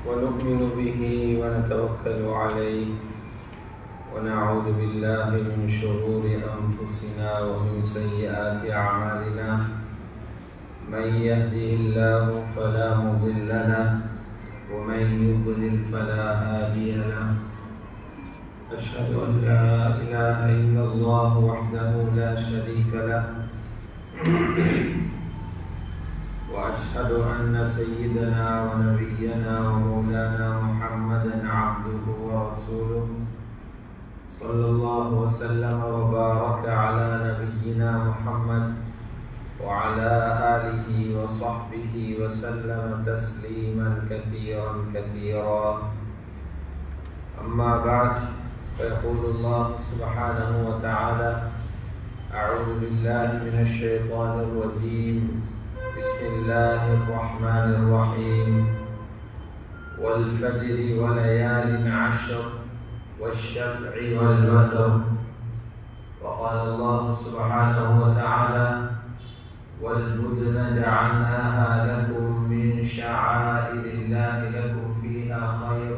ونؤمن به ونتوكل عليه ونعوذ بالله من شرور أنفسنا ومن سيئات أعمالنا من يهده الله فلا مضل له ومن يضلل فلا هادي له أشهد أن لا إله إلا الله وحده لا شريك له وأشهد أن سيدنا ونبينا ومولانا محمدا عبده ورسوله صلى الله وسلم وبارك على نبينا محمد وعلى آله وصحبه وسلم تسليما كثيرا كثيرا. أما بعد، فيقول الله سبحانه وتعالى: أعوذ بالله من الشيطان الرجيم، بسم الله الرحمن الرحيم، والفجر وليال عشر والشفع والوتر. وقال الله سبحانه وتعالى: والبدن جعلناها لكم من شعائر الله لكم فيها خير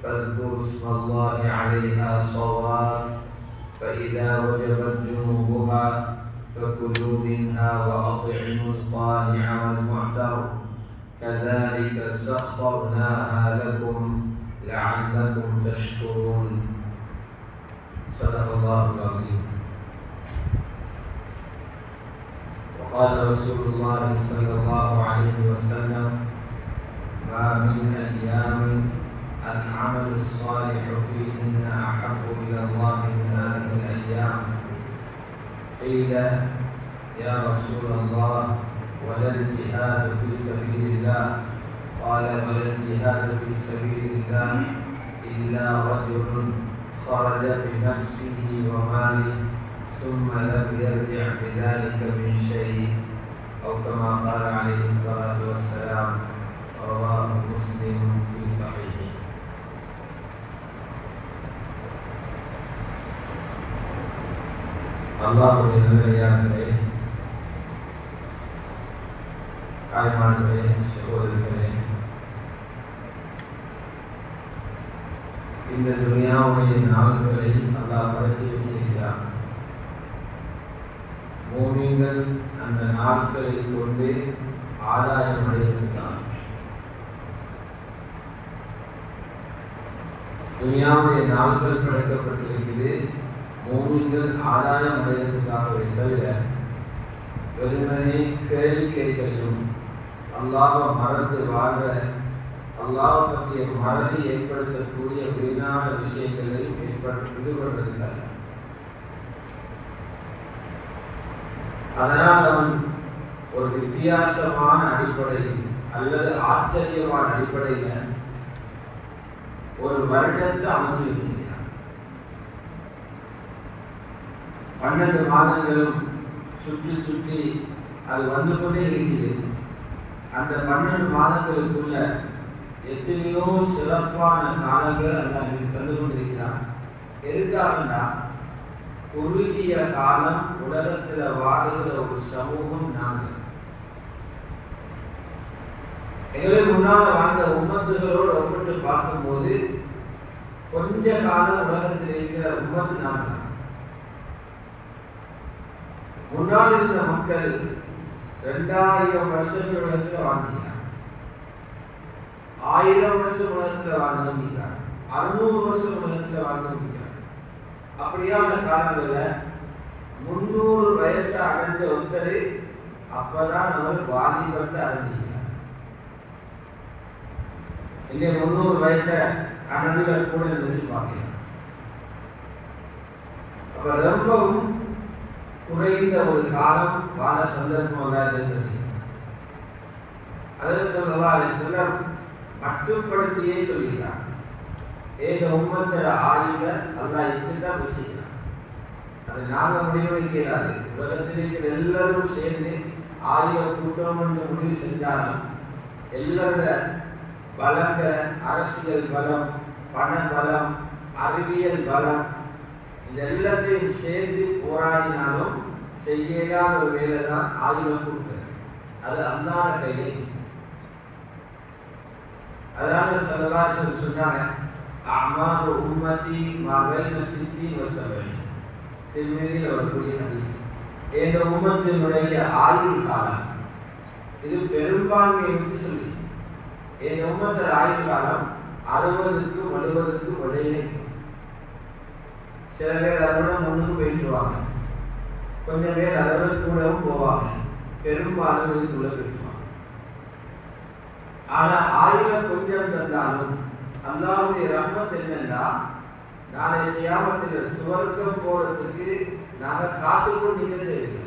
فاذكروا اسم الله عليها صواف فإذا وجبت جنوبها فكلوا منها وأطعموا القانع والمعتر كذلك سخرناها لكم لعلكم تشكرون. صدق الله العظيم. وقال رسول الله صلى الله عليه وسلم: ما من أيام العمل الصالح فيهن أحب إلى الله من هذه الأيام. قيل: يا رسول الله ولا الجهاد في سبيل الله؟ قال: ولا الجهاد في سبيل الله إلا رجل خرج بنفسه وماله ثم لم يرجع بذلك من شيء، أو كما قال عليه الصلاة والسلام. رواه مسلم في صحيحه. அல்லாஹ்வுடைய நல்லடியார்களே, தாய்மார்களே, சகோதரர்களே, இந்த துனியாவுடைய நாள்களை அல்லாஹ் படைத்து வச்சிருக்கிறார். மூமின்கள் அந்த நாட்களை கொண்டு ஆதாயம் அடைகின்றார். துனியாவுடைய நாட்கள் படைக்கப்பட்டிருக்கிறது மூமின்கள் ஆதாயம் அடைவதற்காகவே தவிர வெறுமனே கேளிக்கைகளையும் அல்லாஹ்வை மறந்து வாழ்ற, அல்லாஹ் பற்றிய மறதி ஏற்படுத்தக்கூடிய வீணான விஷயங்களை ஈடுபடுவதில்லை. அதனால் அவன் ஒரு வித்தியாசமான அடிப்படையில் அல்லது ஆச்சரியமான அடிப்படையில் ஒரு வருடத்தை அமைச்சு வச்சிருக்கிறான். 12 மாதங்களும் சுற்றி சுற்றி அது வந்து கொண்டே இருக்கிறது. அந்த 12 மாதங்களுக்குள்ள எத்தனையோ சிறப்பான காலங்கள் எல்லாம் தந்து கொண்டிருக்கிறான். எதுக்காகனா, குறுகிய காலம் உலகத்தில் வாழ்கிற ஒரு சமூகம் நாங்கள். எங்களை முன்னால் வாழ்ந்த உம்மத்துகளோடு ஒப்பிட்டு பார்க்கும்போது கொஞ்ச காலம் உலகத்தில் இருக்கிற உம்மத்து நாங்கள். முன்னால் இருந்த மக்கள் 2000 வருஷம் உலகத்தில் வாழ்ந்தாங்க, 1000 வருஷம் உலகத்தில் வாழ்ந்தாங்க, 600 வருஷம் உலகத்தில் வாழ்ந்தாங்க. அப்படியான காலங்களில் 300 வயசு அடைஞ்ச ஒருத்தர் அப்பதான் அவர் வாலிபத்தை அடைஞ்சிக்கிறார். இல்லையா, 300 வயசை கணக்குகள் கூட நினைச்சு பார்க்கலாம். அப்ப ரொம்பவும் குறைந்த ஒரு காலம் வாழ சந்தர்ப்பம் இருந்தது. அதில் ஸல்லல்லாஹு அலைஹி வஸல்லம் மட்டுப்படுத்தியே சொல்லிட்டார், ஏக உம்மத்தோட ஆயுள அல்லாஹ் இப்படித்தான் வச்சுக்கிறான். அது நாங்கள் முடிவு வைக்கிறாரு. உலகத்தில் இருக்கிற எல்லாரும் சேர்ந்து ஆயுள கூட்டம் என்று முடிவு செஞ்சாலும் எல்லாரோட பலங்களை, அரசியல் பலம், பண பலம், அறிவியல் பலம், இது எல்லாத்தையும் சேர்ந்து போராடினாலும் செய்யாத ஒரு வேலை தான் ஆயுள கூட்டம். அது அல்லாஹ் கையிலே. அதனால ஸல்லல்லாஹு அலைஹி வஸல்லம் சொன்னாங்க, அமாலு உம்மதி மா பைன சித்தி வ சபஈன். திருமதியில் வரக்கூடிய ஹதீஸ். இந்த உம்மத்தினுடைய ஆயுள் காலம் இது பெரும்பான்மையை வச்சு சொல்லி, இந்த உம்மத்தின் ஆயுள் காலம் 60க்கும் 70க்கும் இடையிலே. சில பேர் அதை விட முன்னுக்கு போயிட்டுருவாங்க, கொஞ்சம் பேர் அதை விட கூடவும் போவாங்க, பெரும்பாலும் இதுக்குள்ள போயிடுவாங்க. ஆனா ஆயுள கொஞ்சம் தந்தாலும் அல்லாஹ்வுடைய ரஹ்மத் என்னன்னா, நாளைய கியாமத்தில் சுவர்க்கம் போறதுக்கு நாங்க காத்துக்கொண்டு நிக்க தேவையில்லை.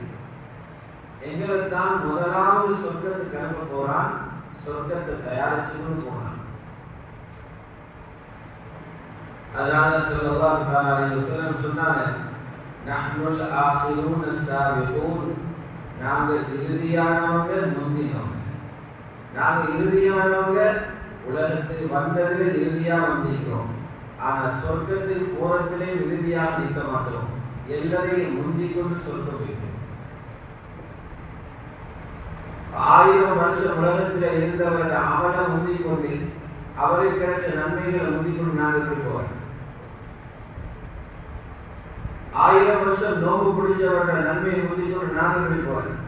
எங்களை தான் முதலாவது சொர்க்கத்துக்கு அனுப்ப போறான், சொர்க்கத்தை தயாரிச்சுன்னு போனான். அதனால ஸல்லல்லாஹு அலைஹி வஸல்லம் சொன்னாங்க, நஹ்னுல் ஆகிரூன ஸாபிகூன், நாங்கள் இறுதியானவங்க, முந்தினவங்க. நாங்க இறுதியானவங்க, உலகத்தில் வந்ததில் இறுதியா வந்திருக்கிறோம். ஆனா சொர்க்கத்தில் போறதிலே இறுதியாக நிற்க மாட்டோம், எல்லாரையும் முந்திக் கொண்டு சொர்க்கம் போய்க்கிறோம். 1000 வருஷம் உலகத்தில் இருந்தவர்கள் அவனை முந்திக் கொண்டு, அவருக்கு கிடைச்ச நன்மைகளை முந்திக் கொண்டு நாங்கள் எப்படி போவோம்? 1000 வருஷம் நோம்பு பிடிச்சவருடைய நன்மையை முந்திக் கொண்டு நாங்கள் எப்படி போவோம்?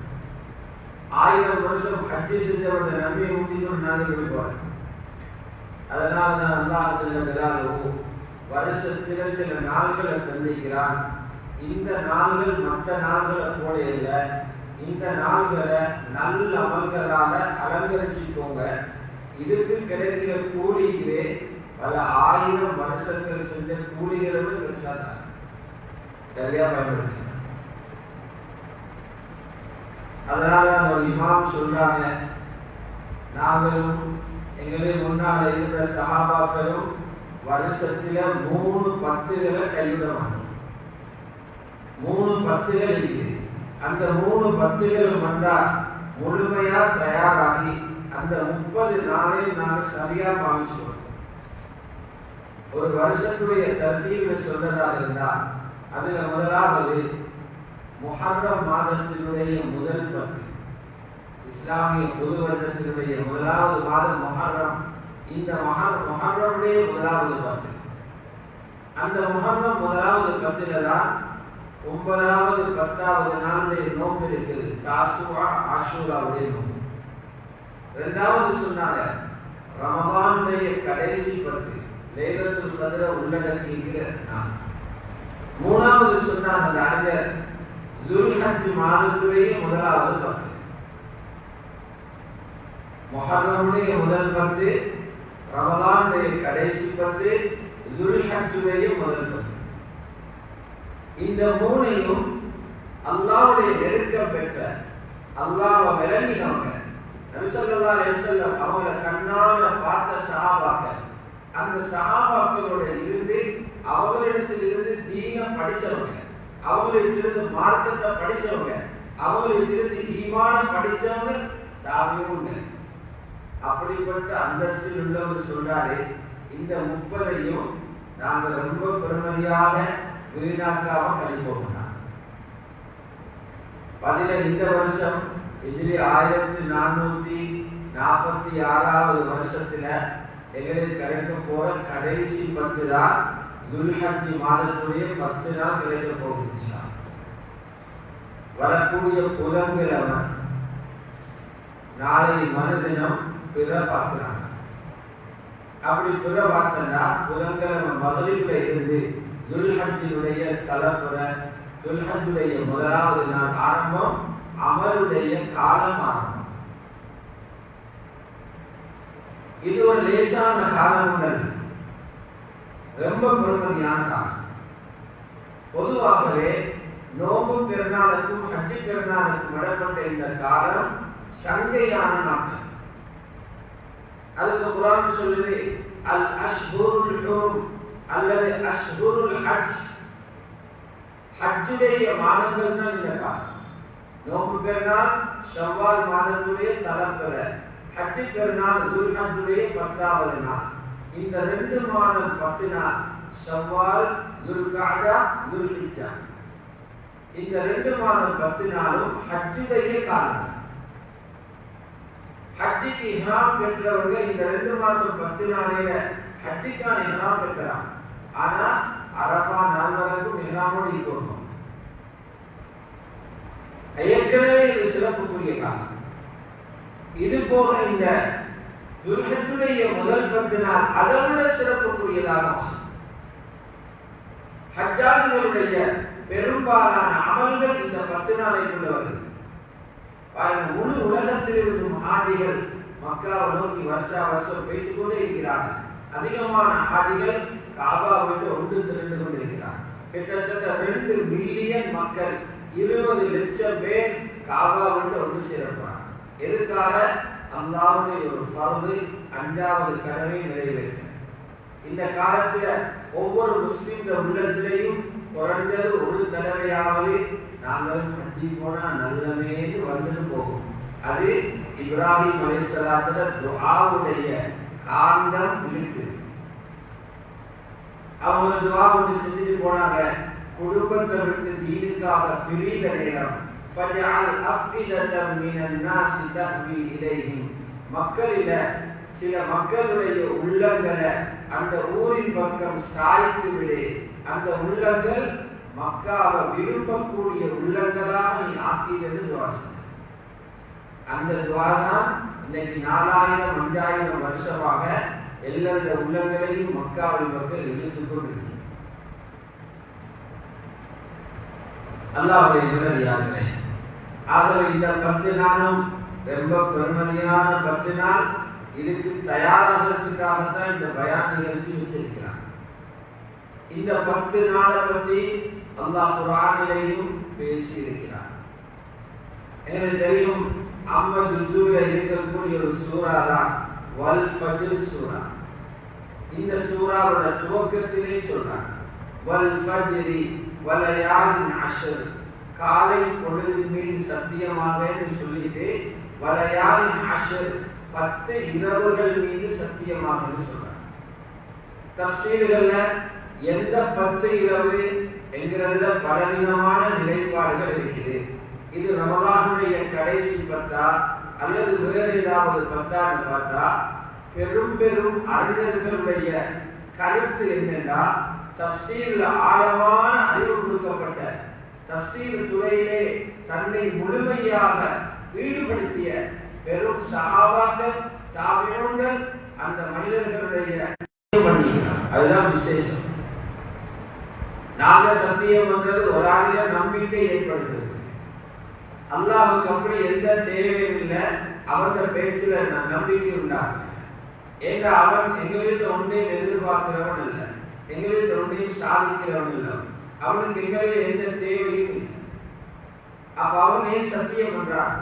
1000 வருஷம் ஹஜ்ஜி செஞ்சவருடைய நன்மையை முந்திக் கொண்டு நாங்கள் எப்படி போவோம்? அதனால தான் அல்லாஹ் வருஷத்தில் சில நாள்களை தந்திக்கிறான். இந்த நாள்கள் மற்ற நாள்களை போல இல்லை. இந்த நாள்களை நல்ல அமல்களால அலங்கரிச்சுக்கோங்க. இதுக்கு கிடைக்கிற கூலிகளே பல 1000 வருஷங்கள் செஞ்ச கூலிகளை விட பெருசாதான். சரியா பயன்படுத்தி. அதனால ஒரு இமாம் சொல்றாங்க, நாங்களும் எங்களுக்கு முன்னால் இருந்த சஹாபாக்களும் வருஷத்துல 3 பத்துகளை கைவிட மாட்டோம். 3 பத்துகள் இருக்குது. அந்த 3 பத்துகள் வந்தா முழுமையா தயாராகி அந்த 30 நாளையும் நாங்கள் சரியா பாவிச்சுக்கணும். ஒரு வருஷத்துடைய தர்த்தீபை சொல்றதா இருந்தா அதுல முதலாவது முஹர்ரம் மாதத்தினுடைய முதல் 10. இஸ்லாமிய பொது வருடத்தினுடைய முதலாவது மாதம் முஹர்ரம். இந்த முஹர்ரமுடைய முதலாவது 10. அந்த முஹர்ரம் முதலாவது 10ல தான் 9வது 10வது நாளுடைய நோன்பு இருக்குது, தாசுவா ஆஷூராவுடைய நோன்பு. 2வது சொன்னாங்க ரமலானுடைய கடைசி 10 லைலத்துல் கத்ர உள்ளடக்கிய நாள். 3வது சொன்னாங்க அந்த அறிஞர் துல்ஹஜ் மாதத்துடைய முதலாவது 10. முஹர்ரமுடைய முதல் 10, ரமலானுடைய கடைசி 10, துல்ஹஜ்ஜுடைய முதல் 10. இந்த 3ஐயும் அல்லாஹ்வுடைய நெருக்கம் பெற்ற, அல்லாஹ்வை விளங்கினவங்க, நபி ஸல்லல்லாஹு அலைஹி வஸல்லம் அவங்கள கண்ணால பார்த்த சஹாபாக்கள், அந்த சஹாபாக்களோட இருந்து அவங்களிடத்திலிருந்து தீன படிச்சவங்க, அவங்களிடத்திலிருந்து மார்க்கத்தை படிச்சவங்க, அவங்களிடத்திலிருந்து ஈமான படிச்சவங்க தாபிஊன்ங்க. அப்படிப்பட்ட அந்தஸ்தில் உள்ளவர் சொல்றாரு, இந்த 30ஐயும் நாங்கள் ரொம்ப பெருமதியாக வீணாக்காம கழிப்போம். பதில இந்த வருஷம் ஹிஜ்ரி 1446வது வருஷத்துல எங்களுக்கு கிடைக்க போற கடைசி 10 தான் துல்ஹஜ் மாதத்துடைய 10 நாள் கிடைக்க போகுது. வரக்கூடிய புதன்கிழமை நாளை மறுதினம் பிற பார்க்கிறாங்க. அப்படி பிற பார்த்தா புதன்கிழமை மகரிப்ல இருந்து துல்ஹஜ்ஜினுடைய தலைப்புற, துல்ஹஜ்ஜுடைய முதலாவது நாள் ஆரம்பம், அமருடைய காலம் ஆரம்பம். இது ஒரு லேசான காலம் உண்டல், ரொம்ப பெருமதியான காலம். பொதுவாகவே நோம்பு பெருநாளுக்கும் ஹஜ்ஜி பெருநாளுக்கும் இடப்பட்ட இந்த காலம் சங்கையான நாட்கள். அதுக்கு குர்ஆன் சொல்லுது, அல் அஷ்ஹுருல் ஹுரும் அல்லது அஷ்ஹுருல் ஹஜ், ஹஜ்ஜுடைய மாதங்கள் தான் இந்த காலம். நோம்பு பெருநாள் ஷவ்வால் மாதத்துடைய தலைப்பிற, ஹஜ்ஜி பெருநாள் துல்ஹஜ்ஜுடைய 10வது நாள். இந்த 2 மாதம் 10 நாள் ஷவ்வால், துல்கஅதா, துல்ஹிஜ்ஜா, இந்த 2 மாதம் 10 நாளும் ஹஜ்ஜுடைய காலம். ஹஜ்ஜிக்கு இஹ்ராம் கட்டுறவங்க இந்த 2 மாசம் 10 நாளையில ஹஜ்ஜிக்கான இஹ்ராம் கட்டலாம். ஆனா அரஃபா நாள் வரைக்கும் இஹ்ராமோடு இருக்கணும். ஏற்கனவே இது சிறப்புக்குரிய காலம். இது போக இந்த துல்ஹஜ்ஜுடைய முதல் 10 நாள் அதை விட சிறப்புக்குரியதாக ஹஜ்ஜாஜிகளுடைய பெரும்பாலான அமல்கள் இந்த 10 நாளைக்குள்ள வருது. பாருங்க, முழு உலகத்தில் இருக்கும் ஹாஜிகள் மக்காவை நோக்கி வருஷா வருஷம் பேசிக் கொண்டே இருக்கிறார்கள். அதிகமான ஹாஜிகள் காபா விட்டு ஒன்று திரண்டு கொண்டிருக்கிறார்கள். கிட்டத்தட்ட 2 மில்லியன் மக்கள் 20 லட்சம் பேர் காபா விட்டு ஒன்று சேரப்படுறாங்க. எதுக்காக? அல்லாஹ்வுடைய ஒரு ஃபர்து 5வது கடமை நிறைவேற்ற. இந்த காலத்துல ஒவ்வொரு முஸ்லிம் உள்ளத்திலையும் குறைஞ்சது ஒரு தடவையாவது நாங்கள் ஹஜ்ஜி போனா நல்லமேன்னு வந்துட்டு போகும். அது இப்ராஹிம் அலைஹிஸ்ஸலாத்துல துஆவுடைய காந்தம் இருக்கு. அவங்க துஆ பண்ணி செஞ்சுட்டு போனாங்க. குடும்பத்தை விட்டு தீனுக்காக பிரிந்த நேரம் ஃபஜஅல் அஃபிததம் மினன் நாஸி தஹ்வி இலைஹிம், மக்களில சில மக்களுடைய உள்ளங்களை அந்த ஊரின் பக்கம் சாய்த்து விடு. அந்த உள்ளங்கள் மக்காவை விரும்பக்கூடிய உள்ளங்களாக நீ ஆக்கியது துஆ செய். அந்த துஆ தான் இன்னைக்கு 4000 5000 வருஷமாக எல்லா உள்ளங்களையும் மக்காவின் மக்கள் இழுத்துக் கொண்டிருக்கிறார். அல்லாஹ்வுடைய நேரடியார்களே, ஆகவே இந்த 10 நாளும் ரொம்ப பெருமதியான 10 நாள். இதுக்கு தயாராகிறதுக்காகத்தான் இந்த பயான் நிகழ்ச்சி வச்சிருக்கிறார். இந்த 10 நாளை பற்றி அல்லாஹ் குர்ஆனிலேயும் பேசி இருக்கிறார். எனக்கு தெரியும் 50 ஜுஸுல இருக்கக்கூடிய ஒரு சூரா தான் வல் ஃபஜ்ர் சூரா. இந்த சூராவோட துவக்கத்திலே சொல்றாங்க வல் ஃபஜ்ரி வலயாலின் அஷ்ர், காலை பொழுதின் மீது சத்தியமாக சொல்லிட்டு வலயாலின் அஷ்ர் 10 இரவுகள் மீது சத்தியமாக சொல்றாங்க. தஃசீர்கள்ல எந்த 10 இரவு என்கிறதுல பலவிதமான நிலைப்பாடுகள் இருக்குது. இது ரமலானுடைய கடைசி 10 அல்லது வேறு ஏதாவது 10 பார்த்தா பெரும் பெரும் அறிஞர்களுடைய கருத்து என்னன்னா, தஃசீர்ல ஆழமான அறிவு கொடுக்கப்பட்ட தஃசீர் துறையிலே தன்னை முழுமையாக ஈடுபடுத்திய பெரும் சஹாபாக்கள் தாபிஊன்கள் அந்த மனிதர்களுடைய அதுதான் விசேஷம். நாங்க சத்தியம் பண்றது ஒரு ஆளில நம்பிக்கை ஏற்படுத்துறது. அல்லாஹ்வுக்கு அப்படி எந்த தேவையும் இல்லை. அவருடைய பேச்சுல நம்பிக்கை உண்டாகும். ஏன்னா அவன் எங்களிடம் ஒன்றையும் எதிர்பார்க்கிறவன் அல்ல, எங்களிடம் ஒன்றையும் சாதிக்கிறவன் இல்லை. அவனுக்கு எங்களில் எந்த தேவையும் இல்லை. அப்ப அவன் ஏன் சத்தியம் பண்றான்?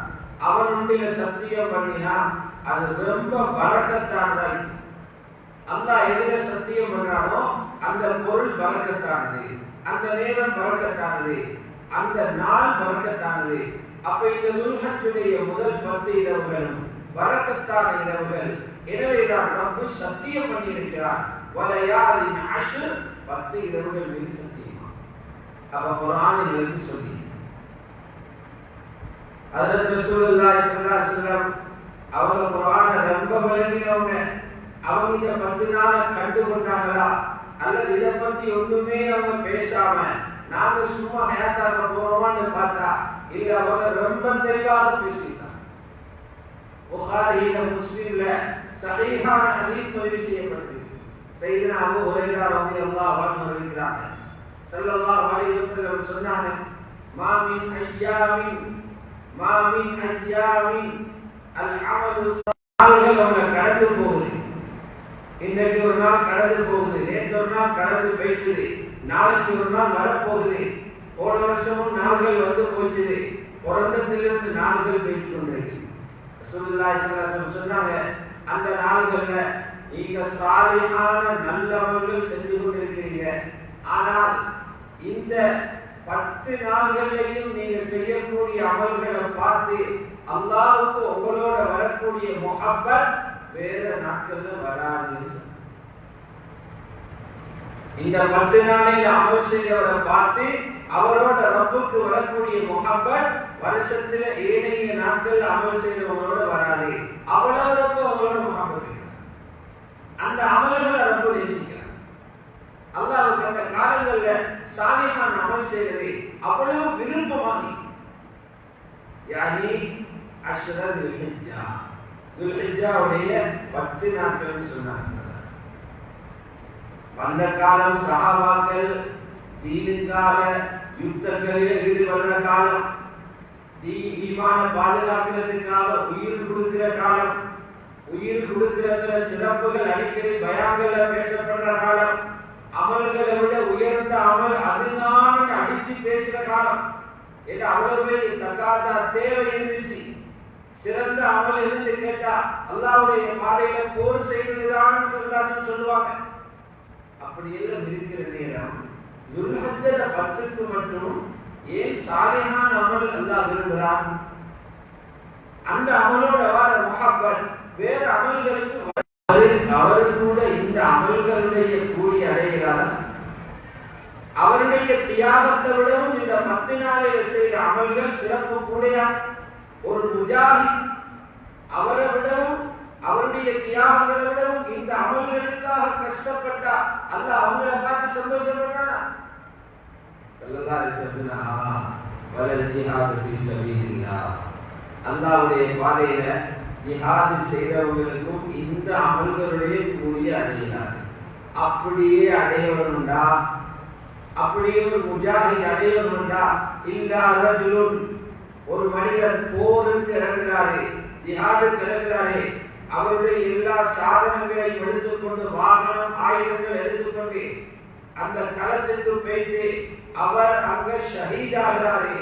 அவன் ஒன்றில சத்தியம் பண்ணினா அது ரொம்ப பரக்கத்தானதாய். அல்லாஹ் எதிர சத்தியம் பண்றானோ அந்த பொருள் பரக்கத்தானது, அந்த நேரம் பரக்கத்தானது, அந்த நாள் பரக்கத்தானது. அப்ப இந்த துல்ஹஜ்ஜுடைய முதல் 10 இரவுகளும் பரக்கத்தான இரவுகள். எனவேதான் ரப்பு சத்தியம் பண்ணியிருக்கிறார் வலயாலின் அஷ்ர், 10 இரவுகள் மீது சத்தியமா. அப்ப குர்ஆனில் சொல்லி ஹஜ்ரத் ரசூலுல்லாஹி ஸல்லல்லாஹு அலைஹி வஸல்லம் அவங்க குர்ஆனை ரொம்ப விளங்கினவங்க. அவங்க இந்த 10 நாளை கண்டு கொண்டாங்களா அல்லது இதை பத்தி ஒன்றுமே அவங்க பேசாம நாங்க சும்மா ஹயாத்தாக்க போறோமான்னு பார்த்தா இல்ல, அவங்க ரொம்ப தெளிவாக பேசிட்டாங்க. புகாரியில முஸ்லிம்ல சஹீஹான ஹதீஸ் பதிவு செய்யப்பட்டிருக்கு. சையதுனா அபூ ஹுரைரா ரலியல்லாஹு அன்ஹு அறிவிக்கிறாங்க, ஸல்லல்லாஹு அலைஹி வஸல்லம் சொன்னாங்க, மா மின் அய்யாமின் அல் அமலு ஸாலிஹ் கடந்து போகுது. இன்றைக்கு ஒரு நாள் கடந்து போகுது, நேற்று ஒரு நாள் கடந்து போயிடுது, நாளைக்கு ஒரு நாள் வரப்போகுது. போன வருஷமும் நாள்கள் வந்து போச்சுது, பிறந்தத்திலிருந்து நாள்கள் போயிட்டு கொண்டிருக்கு. ரசூலுல்லாஹி ஸல்லல்லாஹு அலைஹி வஸல்லம் சொன்னாங்க, அந்த நாள்கள்ல நீங்க சாலிஹான நல்லவர்கள் செஞ்சு கொண்டிருக்கிறீங்க. ஆனால் இந்த 10 நாள்களையும் நீங்க செய்யக்கூடிய அமல்களை பார்த்து அல்லாஹ்வுக்கு உங்களோட வரக்கூடிய முஹப்பத் வேற நாட்கள்ல வராதுன்னு சொன்னாங்க. இந்த 10 நாளில் அமல் செய்யறவரை பார்த்து அவரோட ரப்புக்கு வரக்கூடிய முஹப்பத் வருஷத்துல ஏனைய நாட்கள் அமல் செய்யறவங்களோட வராது. அவ்வளவு ரப்பு அவங்களோட முஹப்பத் அந்த அமல்களை ரப்பு நேசிக்கிறார். அல்லாஹ்வுக்கு அந்த காலங்கள்ல சாலிஹான அமல் செய்யறதை அவ்வளவு விருப்பமாகி யானி அஷ்ரல் துல்ஹிஜ்ஜா துல்ஹிஜ்ஜாவுடைய 10 நாட்கள் சொன்னாங்க. அந்த காலம் சஹாபாக்கள் தீனுக்காக யுத்தங்களில் ஈடுபடுற காலம், ஈமான பாதுகாக்கிறதுக்காக உயிர் கொடுக்கிற காலம், உயிர் கொடுக்கிறதுல சிறப்புகள் அடிக்கடி பயான்கள்ல பேசப்படுற காலம், அமல்களை விட உயர்ந்த அமல் அதுதான் அடிச்சு பேசுற காலம். என்று அவ்வளவு பெரிய தக்காசா தேவை இருந்துச்சு. சிறந்த அமல் இருந்து கேட்டா அல்லாஹ்வுடைய பாதையில போர் செய்வதுதான் சொல்லுவாங்க. அப்படி எல்லாம் இருக்கிற நேரம் துல்ஹஜ்ஜில 10க்கு மட்டும் ஏன் சாலிஹான அமல் அல்லாஹ் விரும்புகிறான்? அந்த அமலோட வர முஹப்பத் வேற அமல்களுக்கு அவர் கூட இந்த அமல்களுடைய கூலி அடைகிறார். அவருடைய தியாகத்தை விடவும் இந்த 10 நாளில் செய்த அமல்கள் சிறப்பு கூடையா? ஒரு முஜாஹித் அவரை விடவும் அவருடைய தியாகங்களை விடவும் இந்த அமல்களுக்காக கஷ்டப்பட்டா அல்லாஹ் அவங்கள பார்த்து சந்தோஷப்படுறானா? ஸல்லல்லாஹு அலைஹி வஸல்லம் வலல் ஜிஹாது ஃபீ ஸபீலில்லாஹ் அல்லாஹ்வுடைய பாதையில ஜிஹாத் செய்றவங்களுக்கும் இந்த அமல்களுடைய கூலியை அடையலாம். அப்படியே அடையணும்டா, அப்படியே ஒரு முஜாஹித் அடையணும்டா இல்லா ரஜுலுன் ஒரு மனிதர் போருக்கு இறங்குறாரு, ஜிஹாதுக்கு இறங்குறாரு, அவருடைய எல்லா சாதனங்களையும் எடுத்துக்கொண்டு வாகனம் ஆயுதங்கள் எடுத்துக்கொண்டு அந்த களத்துக்கு போயிட்டு அவர் அங்க ஷஹீதாகிறாரு.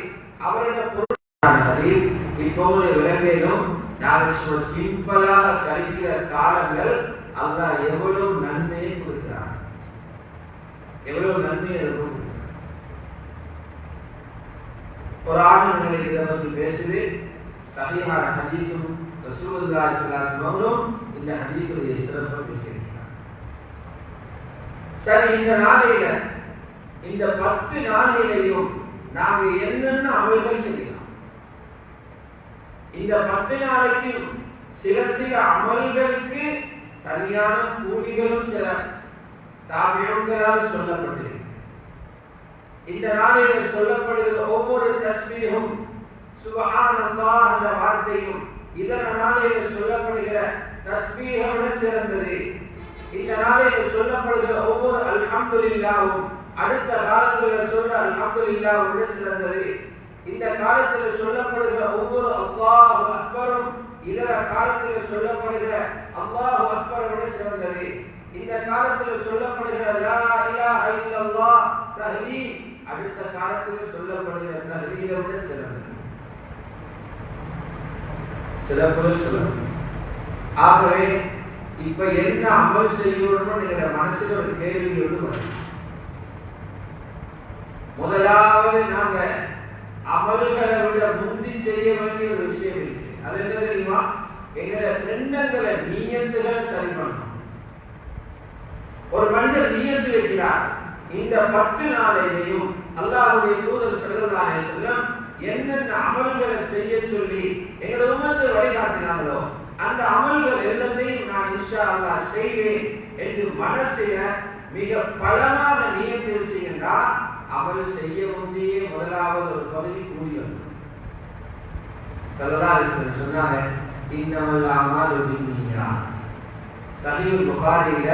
அவருடைய பொருள் இப்போ விலங்கேனும் நாங்கள் சும்மா சிம்பிளாக கழிக்கிற காலங்கள் அல்லாஹ் எவ்வளவு நன்மையை கொடுக்கிறார், எவ்வளவு நன்மையை இருக்கும். குர்ஆன் இதை பற்றி பேசுது. சஹீஹான ஹதீஸும் ரசூலுல்லாஹி ஸல்லல்லாஹு அலைஹி வஸல்லம் இந்த ஹதீஸுடைய சிறப்பை பேசியிருக்கிறார். சரி, இந்த நாளையில இந்த 10 நாளையிலையும் நாங்க என்னென்ன அமல்கள் செய்யலாம்? இந்த 10 நாளைக்கு சில அமல்களுக்கு தனியான கூலிகளும் சில தாபியங்களால் சொல்லப்பட்டிருக்கு. இந்த நாளில் சொல்லப்படுகிற ஒவ்வொரு தஸ்பீஹும் சுப்ஹானல்லாஹ் என்ற வார்த்தையும் இதர நாளில் சொல்லப்படுகிற தஸ்பீஹை விட சிறந்தது. இந்த நாளில் சொல்லப்படுகிற ஒவ்வொரு அல்ஹம்துலில்லாஹும் அடுத்த காலங்களில் சொல்ற அல்ஹம்துலில்லாஹ் விட சிறந்தது. இந்த காலத்தில் சொல்லப்படுகிற ஒவ்வொரு அல்லாஹு அக்பரும் இதர காலத்தில் சொல்லப்படுகிற அல்லாஹு அக்பரை விட சிறந்தது. இந்த காலத்தில் சொல்லப்படுகிற லா இலாஹ இல்லல்லாஹ் தஹ்லீல் அடுத்த காலத்தில் சொல்லப்படுகிற தஹ்லீலை விட சிறந்தது. சிறப்புகள் சொல்லணும். ஆகவே இப்ப என்ன அமல் செய்யணும்னு நீங்க மனசுல ஒரு கேள்வி வரும். முதலாவது நாங்க அமல்களை விட முந்தி செய்ய வேண்டிய ஒரு விஷயம் இருக்கு. அது என்ன தெரியுமா? எங்களை எண்ணங்களை நியத்துகளை சரி பண்ணணும். ஒரு மனிதர் நியத்து வைக்கிறார், இந்த 10 நாளையிலையும் அல்லாஹ்வுடைய தூதர் ஸல்லல்லாஹு அலைஹி வஸல்லம் என்னென்ன அமல்களை செய்ய சொல்லி எங்களை உம்மத்தை வழிகாட்டினாங்களோ அந்த அமல்கள் எல்லாத்தையும் நான் இன்ஷா அல்லாஹ் செய்வேன் என்று மனசில மிக பலமாக நியத்து வச்சீங்கன்னா அமல் செய்ய முந்தையே முதலாவது ஒரு பகுதி கூடி வரும். ஸல்லல்லாஹு அலைஹி வஸல்லம் சொன்னாங்க, இன்னமல் அமாலு பின்னியாத். சஹீஹ் புகாரியில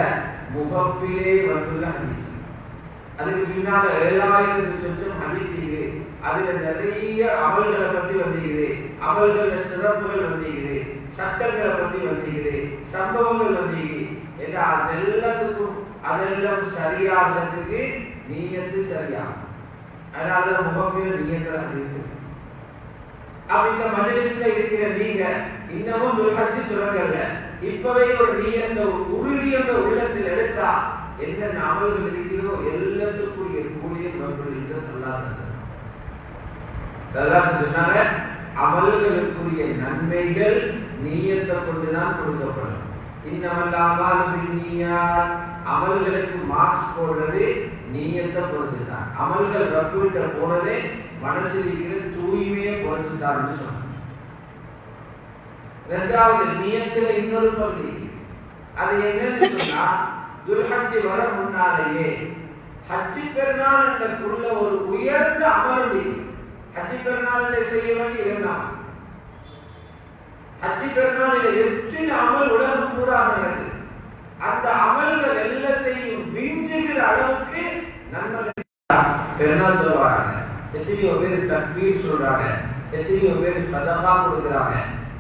முகப்பிலே வந்துள்ள ஹதீஸ். அதுக்கு பின்னால 7000 சொச்சம் ஹதீஸ் இருக்குது. அதுல நிறைய அமல்களை பற்றி வந்திருக்குது, அமல்கள சிறப்புகள் வந்திருக்குது, சட்டங்களை பற்றி வந்திருக்குது, சம்பவங்கள் வந்திருக்கு. ஏன்னா அதெல்லாம் சரியாகிறதுக்கு நீயத்து சரியாகும். அதனால முகப்பில நீயத்துல இருக்கு. அப்ப இந்த மஜ்லிஸ்ல இருக்கிற நீங்க இன்னமும் துல்ஹஜ் தொடங்கல, இப்பவே ஒரு நீயத்தை உறுதி என்ற உள்ளத்தில் எடுத்தா என்னென்ன அமல்கள் இருக்கிறதோ எல்லாத்துக்குரிய கூலியும் சொன்னாங்க. அமல்களுக்குரிய நன்மைகள் நீயத்தை கொண்டுதான் கொடுக்கப்படும். இன்னமல் அமாலு பின்னியாத். அமல்களுக்கு மார்க்ஸ் போடுறது நீயத்தை பொறுத்துதான். அமல்கள் ரப்புகிட்ட போறதே மனசில் இருக்கிற தூய்மையை பொறுத்துத்தான்னு சொன்னாங்க. இரண்டாவது நியத்துல இன்னொரு பகுதி, அது என்னன்னு சொன்னா துல்ஹஜ் வர முன்னாலேயே ஹஜ்ஜி பெருநாள் என்றக்குள்ள ஒரு உயர்ந்த அமர்வு. ஹஜ்ஜி பெருநாளிலே செய்ய வேண்டிய வேண்டாம். ஹஜ்ஜி பெருநாளிலே எத்தனை அமல் உலகம் பூரா நடக்குது. அந்த அமல்கள் எல்லாத்தையும் விஞ்சுகிற அளவுக்கு நன்மை பெருநாள் சொல்லுவாங்க. எத்தனையோ பேர் தக்பீர் சொல்றாங்க, எத்தனையோ பேர் சதகா கொடுக்குறாங்க,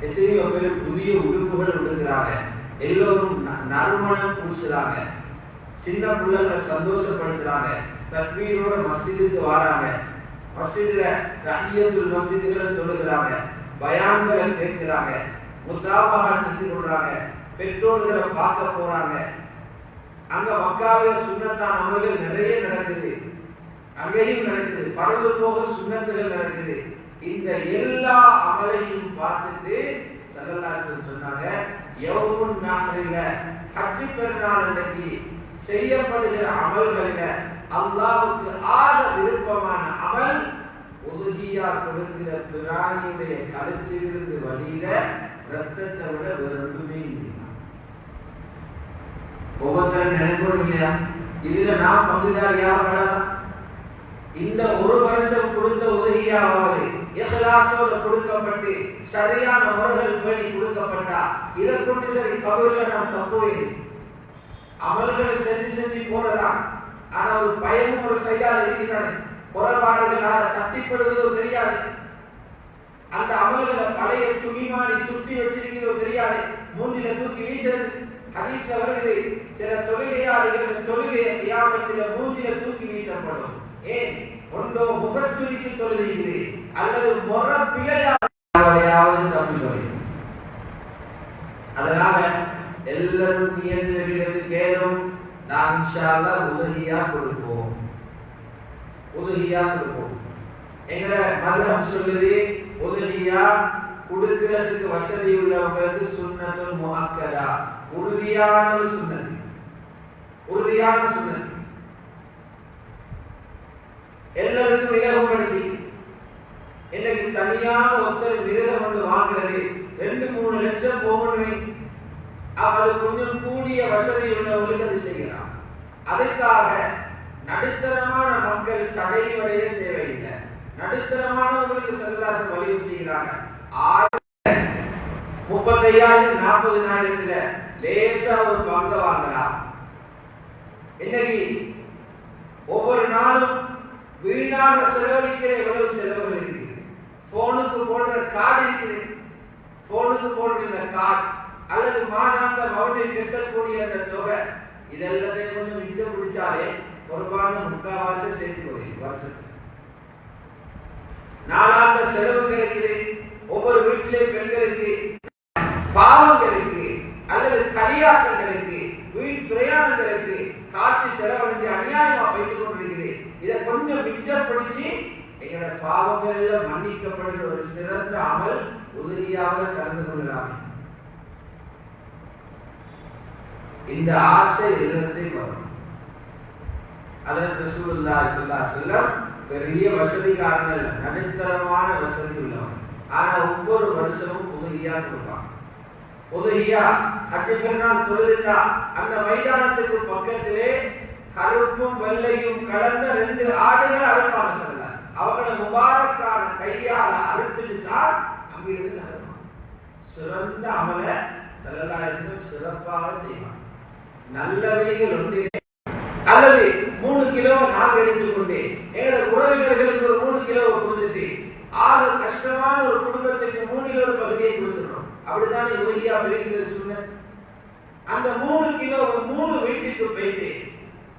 எத்தனையோ பேர் புதிய உடுப்புகள் உடுக்கிறாங்க, எல்லோரும் நறுமணம் பூசுறாங்க, சின்ன பிள்ளைகளை சந்தோஷப்படுத்துறாங்க, தக்பீரோட மஸ்ஜிதுக்கு வராங்க, மஸ்ஜிதுல தஹியத்துல் மஸ்ஜிதுகளை தொழுகிறாங்க, பயான்களை கேட்கிறாங்க, முசாபஹா செஞ்சு கொள்றாங்க, பெற்றோர்களை பார்க்க போறாங்க. அங்க மக்காவில் சுன்னத்தான் அமல்கள் நிறைய நடக்குது, அங்கேயும் நடக்குது, பரவு போக சுன்னத்துகள் நடக்குது. இந்த எல்லா அமலையும் பார்த்துட்டு ஸல்லல்லாஹு அலைஹி வஸல்லம் சொன்னாங்க, யௌமுன் நஹ்ரில ஹஜ் பெருநாள் அன்னைக்கு செய்யப்படுகிற அமல்களில அல்லாஹ்வுக்கு ஆக விருப்பமான அமல் உதுஹியா கொடுக்கிற பிராணியுடைய கழுத்திலிருந்து வழியில ரத்தத்தை விட வேறு ஒன்றுமே இல்லை. ஒவ்வொருத்தரும் நினைப்போம் இல்லையா, இதுல நான் பங்குதாரியா படாதான். இந்த ஒரு வருஷம் கொடுத்த உதவியாவது இஹ்லாஸோடு கொடுக்கப்பட்டு சரியான முறைகள் பேணி கொடுக்கப்பட்டா இதை கொண்டு சரி கபூர்ல நாம் தப்புவே. அமல்களை செஞ்சு போறதான். ஆனா ஒரு பயமும் ஒரு செயலால் இருக்கிறாரு, குறைபாடுகளால தட்டிப்படுவதோ தெரியாது. அந்த அமல்களை பழைய துணிமாறி சுத்தி வச்சிருக்கிறதோ தெரியாது, மூஞ்சில தூக்கி வீசுறது. ஹதீஸ்ல வருகிறது, சில தொழுகையாளிகள் தொழுகையை கியாமத்தில மூஞ்சில தூக்கி வீசப்படும். ஏன்? ஒன்றோ முகஸ்துதிக்கு தொழுகிறது அல்லது முற பிழையாவது தப்பில்லை. அதனால எல்லாரும் நியத்து வைக்கிறது கேளும், நாம் இன்ஷா அல்லாஹ் உதவியா கொடுப்போம், உதவியா கொடுப்போம். எங்கட மதம் சொல்லுது, உதவியா கொடுக்கிறதுக்கு வசதி உள்ளவங்களுக்கு சுன்னத்துல் முஅக்கதா, உறுதியான சுன்னத், உறுதியான சுன்னத். எல்லாருக்கும் இலகுபடுத்தி இன்னைக்கு தனியாக ஒருத்தர் மிருகம் வந்து வாங்குறது 2-3 லட்சம் போகணும். அது கொஞ்சம் கூடிய வசதி உள்ளவர்களுக்கு அது செய்யலாம். அதுக்காக நடுத்தரமான மக்கள் சடைவடைய தேவையில்லை. நடுத்தரமானவர்களுக்கு ஸல்லல்லாஹு வலிவு செய்கிறாங்க. 35,000-40,000 லேசா ஒரு பங்கு வாங்கலாம். இன்னைக்கு ஒவ்வொரு நாளும் வீணாக செலவழிக்கிற எவ்வளவு செலவுகள் இருக்குது. போனுக்கு போடுற கார்டு இருக்குது, போனுக்கு போடுற இந்த கார்டு அல்லது மாதாந்த மவுண்டை கட்டக்கூடிய அந்த தொகை, இதெல்லாத்தையும் கொஞ்சம் மிச்சம் பிடிச்சாலே பொறுப்பான முக்காவாசி சேர்த்து போகுது வருஷத்துக்கு. நாளாந்த செலவு கிடைக்குது. ஒவ்வொரு வீட்டிலே பெண்களுக்கு பாவங்களுக்கு அல்லது கலியாட்டங்களுக்கு வீண் பிரயாணங்களுக்கு காசு செலவழிஞ்சு அநியாயமா வைத்துக் கொண்டிருக்கிறது. இதை கொஞ்சம் மிச்சம் பிடிச்சு எங்களோட பாவங்கள் எல்லாம் மன்னிக்கப்படுகிற ஒரு சிறந்த அமல் உதவியாக கலந்து கொள்ளலாம். இந்த ஆசை எல்லாத்தையும் வரும். அதற்கு ரசூலுல்லாஹி ஸல்லல்லாஹு அலைஹி வஸல்லம் பெரிய வசதிக்காரர்கள், நடுத்தரமான வசதி உள்ளவங்க. ஆனா ஒவ்வொரு வருஷமும் உதவியா கொடுப்பாங்க. உதவியா ஹஜ் பெருநாள் தொழுதுட்டா அந்த மைதானத்துக்கு பக்கத்திலே கருப்பும் வெள்ளையும் கலந்த 2 ஆடுகள் அறுப்பாங்க. சொல்லலாம் அவங்கள முபாரக்கான கையால அறுத்துட்டு தான் அங்கிருந்து நடக்கும். சிறந்த அமல ஸல்லல்லாஹு அலைஹி வஸல்லம் சிறப்பாக செய்வாங்க. நல்லவைகள் ஒன்று அல்லது 3 கிலோ நாங்க எடுத்துக்கொண்டு எங்களோட உறவினர்களுக்கு ஒரு 3 கிலோ கொடுத்துட்டு ஆக கஷ்டமான ஒரு குடும்பத்துக்கு 3 ஒரு பகுதியை கொடுத்துறோம். அப்படித்தானே உதவியா விளைக்கிறது சுன்னத். அந்த 3 கிலோ 3 வீட்டுக்கு போயிட்டு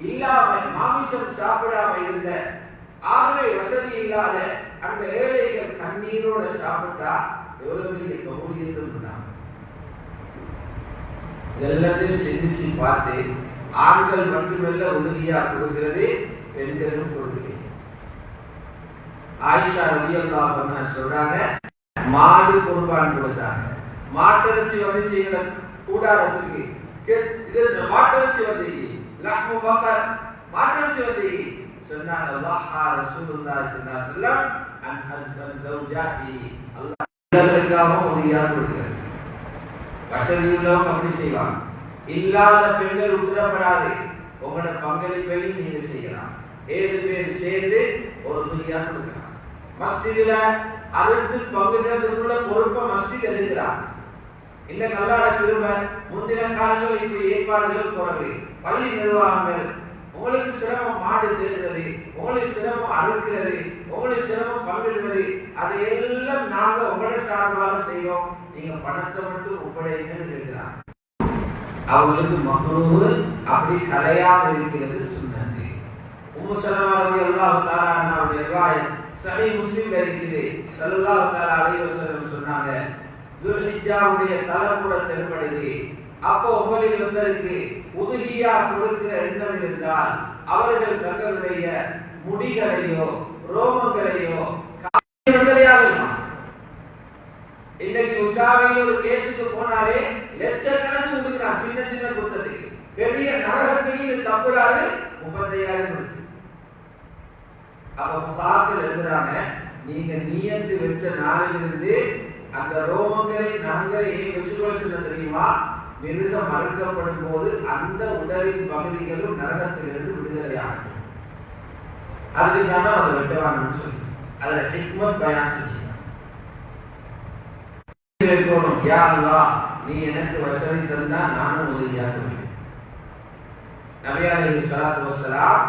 இல்லாம மாமிசம் சாப்பிடாம இருந்த ஆகவே வசதி இல்லாத அந்த ஏழைகள் கண்ணீரோட சாப்பிட்டா எவ்வளவு பெரிய கபூலியத்தும் உண்டாகும். எல்லாத்தையும் சிந்திச்சு பார்த்து ஆண்கள் மட்டுமல்ல உதவியா கொடுக்கிறது, பெண்களும் கொடுக்கிறது. ஆயிஷா ரலியல்லாஹு அன்ஹா சொல்றாங்க, மாடு குர்பான் கொடுத்தாங்க. மாட்டிறைச்சி வந்துச்சு கூடாரத்துக்கு, இது மாட்டிறைச்சி வந்தீங்க லஹ்மு பக்கர் மாற்றம் செய்வதை சொன்னாங்க. அல்லாஹ் ரசூலுல்லாஹி ஸல்லல்லாஹு அலைஹி வஸல்லம் அன் ஹஸ்பன் ஜௌஜாதி அல்லாஹ்வுக்காக உதவியாக கொடுக்கிறார். வசதி உள்ளவங்க அப்படி செய்வாங்க. இல்லாத பெண்கள் உத்தரப்படாது. உங்களோட பங்களிப்பையும் நீங்க செய்யலாம். 7 பேர் சேர்ந்து ஒரு துணியா கொடுக்கலாம். மஸ்ஜிதில அடுத்து பங்குறதுக்குள்ள பொறுப்பை மஸ்ஜித் எடுக்கிறார். இந்த கல்லாட கிருபை முந்தின காலங்கள் இப்படி ஏற்பாடுகள் குறைவு. பள்ளி நிர்வாகங்கள் உங்களுக்கு சிரமம் மாடு தேடுறது, உங்களுக்கு சிரமம் அறுக்கிறது, உங்களுக்கு சிரமம் பங்கிடுறது, அதையெல்லாம் நாங்க உங்களுடைய சார்பாக செய்வோம். நீங்க பணத்தை மட்டும் ஒப்படைங்கன்னு இருக்கிறாங்க. அவங்களுக்கு மக்ரூஹ் அப்படி கலையாம இருக்கிறது சுன்னத்து. உம்மு சலமா ரலியல்லாஹு தஆலா அன்ஹாவுடைய ரிவாயத் சஹீஹ் முஸ்லிம்ல இருக்குது. ஸல்லல்லாஹு தஆலா அலைஹி வஸல்லம் சொன்னாங்க, துல்ஹிஜ்ஜாவுடைய தலப்புட தென்படுது. அப்போ உங்களில் ஒருத்தருக்கு உதுஹியா கொடுக்கிற எண்ணம் இருந்தால் அவர்கள் தங்களுடைய முடிகளையோ ரோமங்களையோ விடுதலையாக. இன்னைக்கு உஷாவையில் ஒரு கேஸுக்கு போனாலே லட்சக்கணக்கு கொடுக்கிறான். சின்ன சின்ன குத்தத்துக்கு பெரிய நரகத்தையும் தப்புறாரு 35,000. அப்ப முகாக்கள் எழுதுறாங்க, நீங்க நியத்து வச்ச நாளிலிருந்து அந்த ரோமங்களை நகங்களை ஏன் வச்சுக்கொள்ள சொல்ல தெரியுமா? மிருகம் மறுக்கப்படும் போது அந்த உடலின் பகுதிகளும் நரகத்திலிருந்து விடுதலையாகும். அதுக்கு தானே அதை வெட்டவாங்கன்னு சொல்லி அதுல ஹிக்மத் பயான் செஞ்சு வைக்கணும். யா அல்லாஹ், நீ எனக்கு வசதி தந்தா நானும் உதவியாக வேண்டும். நபி அலைஹிஸ்ஸலாத்து வஸ்ஸலாம்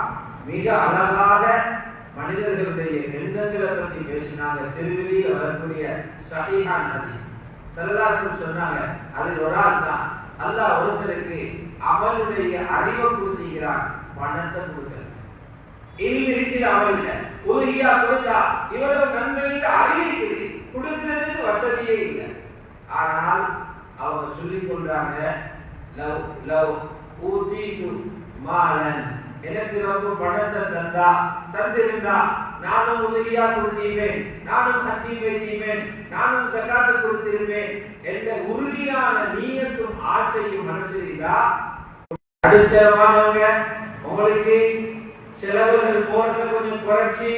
மிக அழகாக மனிதர்களுடைய எண்ணங்களை பற்றி பேசினாங்க. திருவிழியில் வரக்கூடிய சஹீஹான ஹதீஸ். ஸல்லல்லாஹு அலைஹி வஸல்லம் சொன்னாங்க, அதில் ஒரு ஆள் தான் அல்லாஹ் ஒருத்தருக்கு அவனுடைய அறிவை கொடுத்திருக்கிறான், பணத்தை கொடுக்கல. இல்மு இருக்குது அவன் இல்லை, உலகியா கொடுத்தா இவ்வளவு நன்மையிட்டு அறிவிக்குது, கொடுக்கிறதுக்கு வசதியே இல்லை. ஆனால் அவங்க சொல்லிக் கொள்றாங்க, லவ் லவ் ஊதீது மாலன், எனக்கு ரொம்ப பணத்தை தந்திருந்தா நானும் உதவியா கொடுத்திருப்பேன், நானும் ஹஜ்ஜி வைத்திருப்பேன், நானும் ஸகாத் கொடுத்திருப்பேன் என்ற உறுதியான நீயத்தும் ஆசையும் மனசில் இருந்தா, அடுத்தவானவங்க உங்களுக்கு செலவுகள் போறத கொஞ்சம் குறைச்சி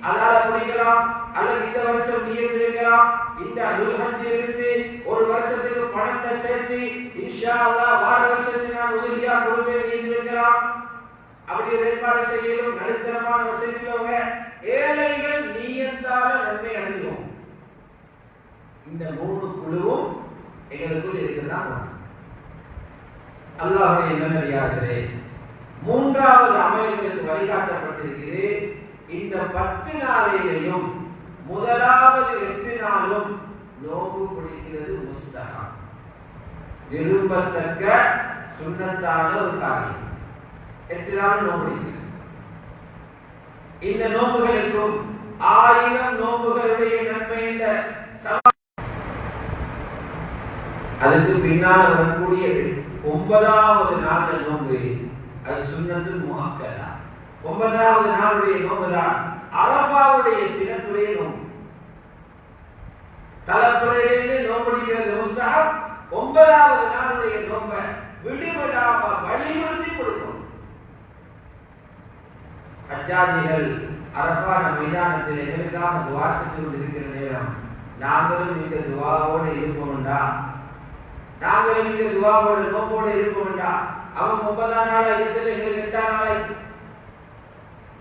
அதால பிடிக்கலாம், அல்லது இந்த வருஷம் நியத்து வைக்கலாம், இந்த துல்ஹஜ்ஜிலிருந்து ஒரு வருஷத்துக்கு பணத்தை சேர்த்து இன்ஷா அல்லாஹ் வார வருஷத்துக்கு நான் உதவியா கொடுப்பேன் நியத்து வைக்கலாம். அப்படி ஏற்பாடு செய்யலும். நடுத்தரமான வசதியுள்ளவங்க ஏழைகள் நீயத்தால நன்மை அடைவோம். இந்த 3 குழுவும் எங்களுக்குள் இருக்கிறதா. அல்லாஹ்வுடைய நல்லடியார்களே, 3வது அமல்களுக்கு வழிகாட்டப்பட்டிருக்கிறது. இந்த 10 நாளிலேயும் முதலாவது 8 நாளும் நோன்பு பிடிக்கிறது முஸ்தஹப், விரும்பத்தக்க சுன்னத்தான ஒரு காரியம். 8 நாள் நோன்பு. இந்த நோன்புகளுக்கும் 1000 நோன்புகளுடைய நன்மை என்ற அதுக்கு பின்னால் வரக்கூடிய 9வது நாள் நோன்பு, அது சுன்னத்துல் முஅக்கதா. 9வது நாளுடைய நோன்புதான் அரஃபாவுடைய தினத்துடைய நோன்பு. தலப்புறையிலிருந்து நோன்புடிக்கிறது முஸ்தஹப். 9வது நாளுடைய நோன்பை விடுவிடாம வலியுறுத்தி கொடுக்கும். ஹஜ்ஜாஜிகள் அரஃபான மைதானத்தில் எங்களுக்காக துஆ செய்து கொண்டிருக்கிற நேரம் நாங்களும் இந்த துஆவோடு இருப்போம்டா, நாங்களும் இந்த துஆவோடு நோம்போடு இருப்போம்டா. அவன் 9ஆம் நாளா இருக்கிறது, எங்களுக்கு 8ஆம் நாளா.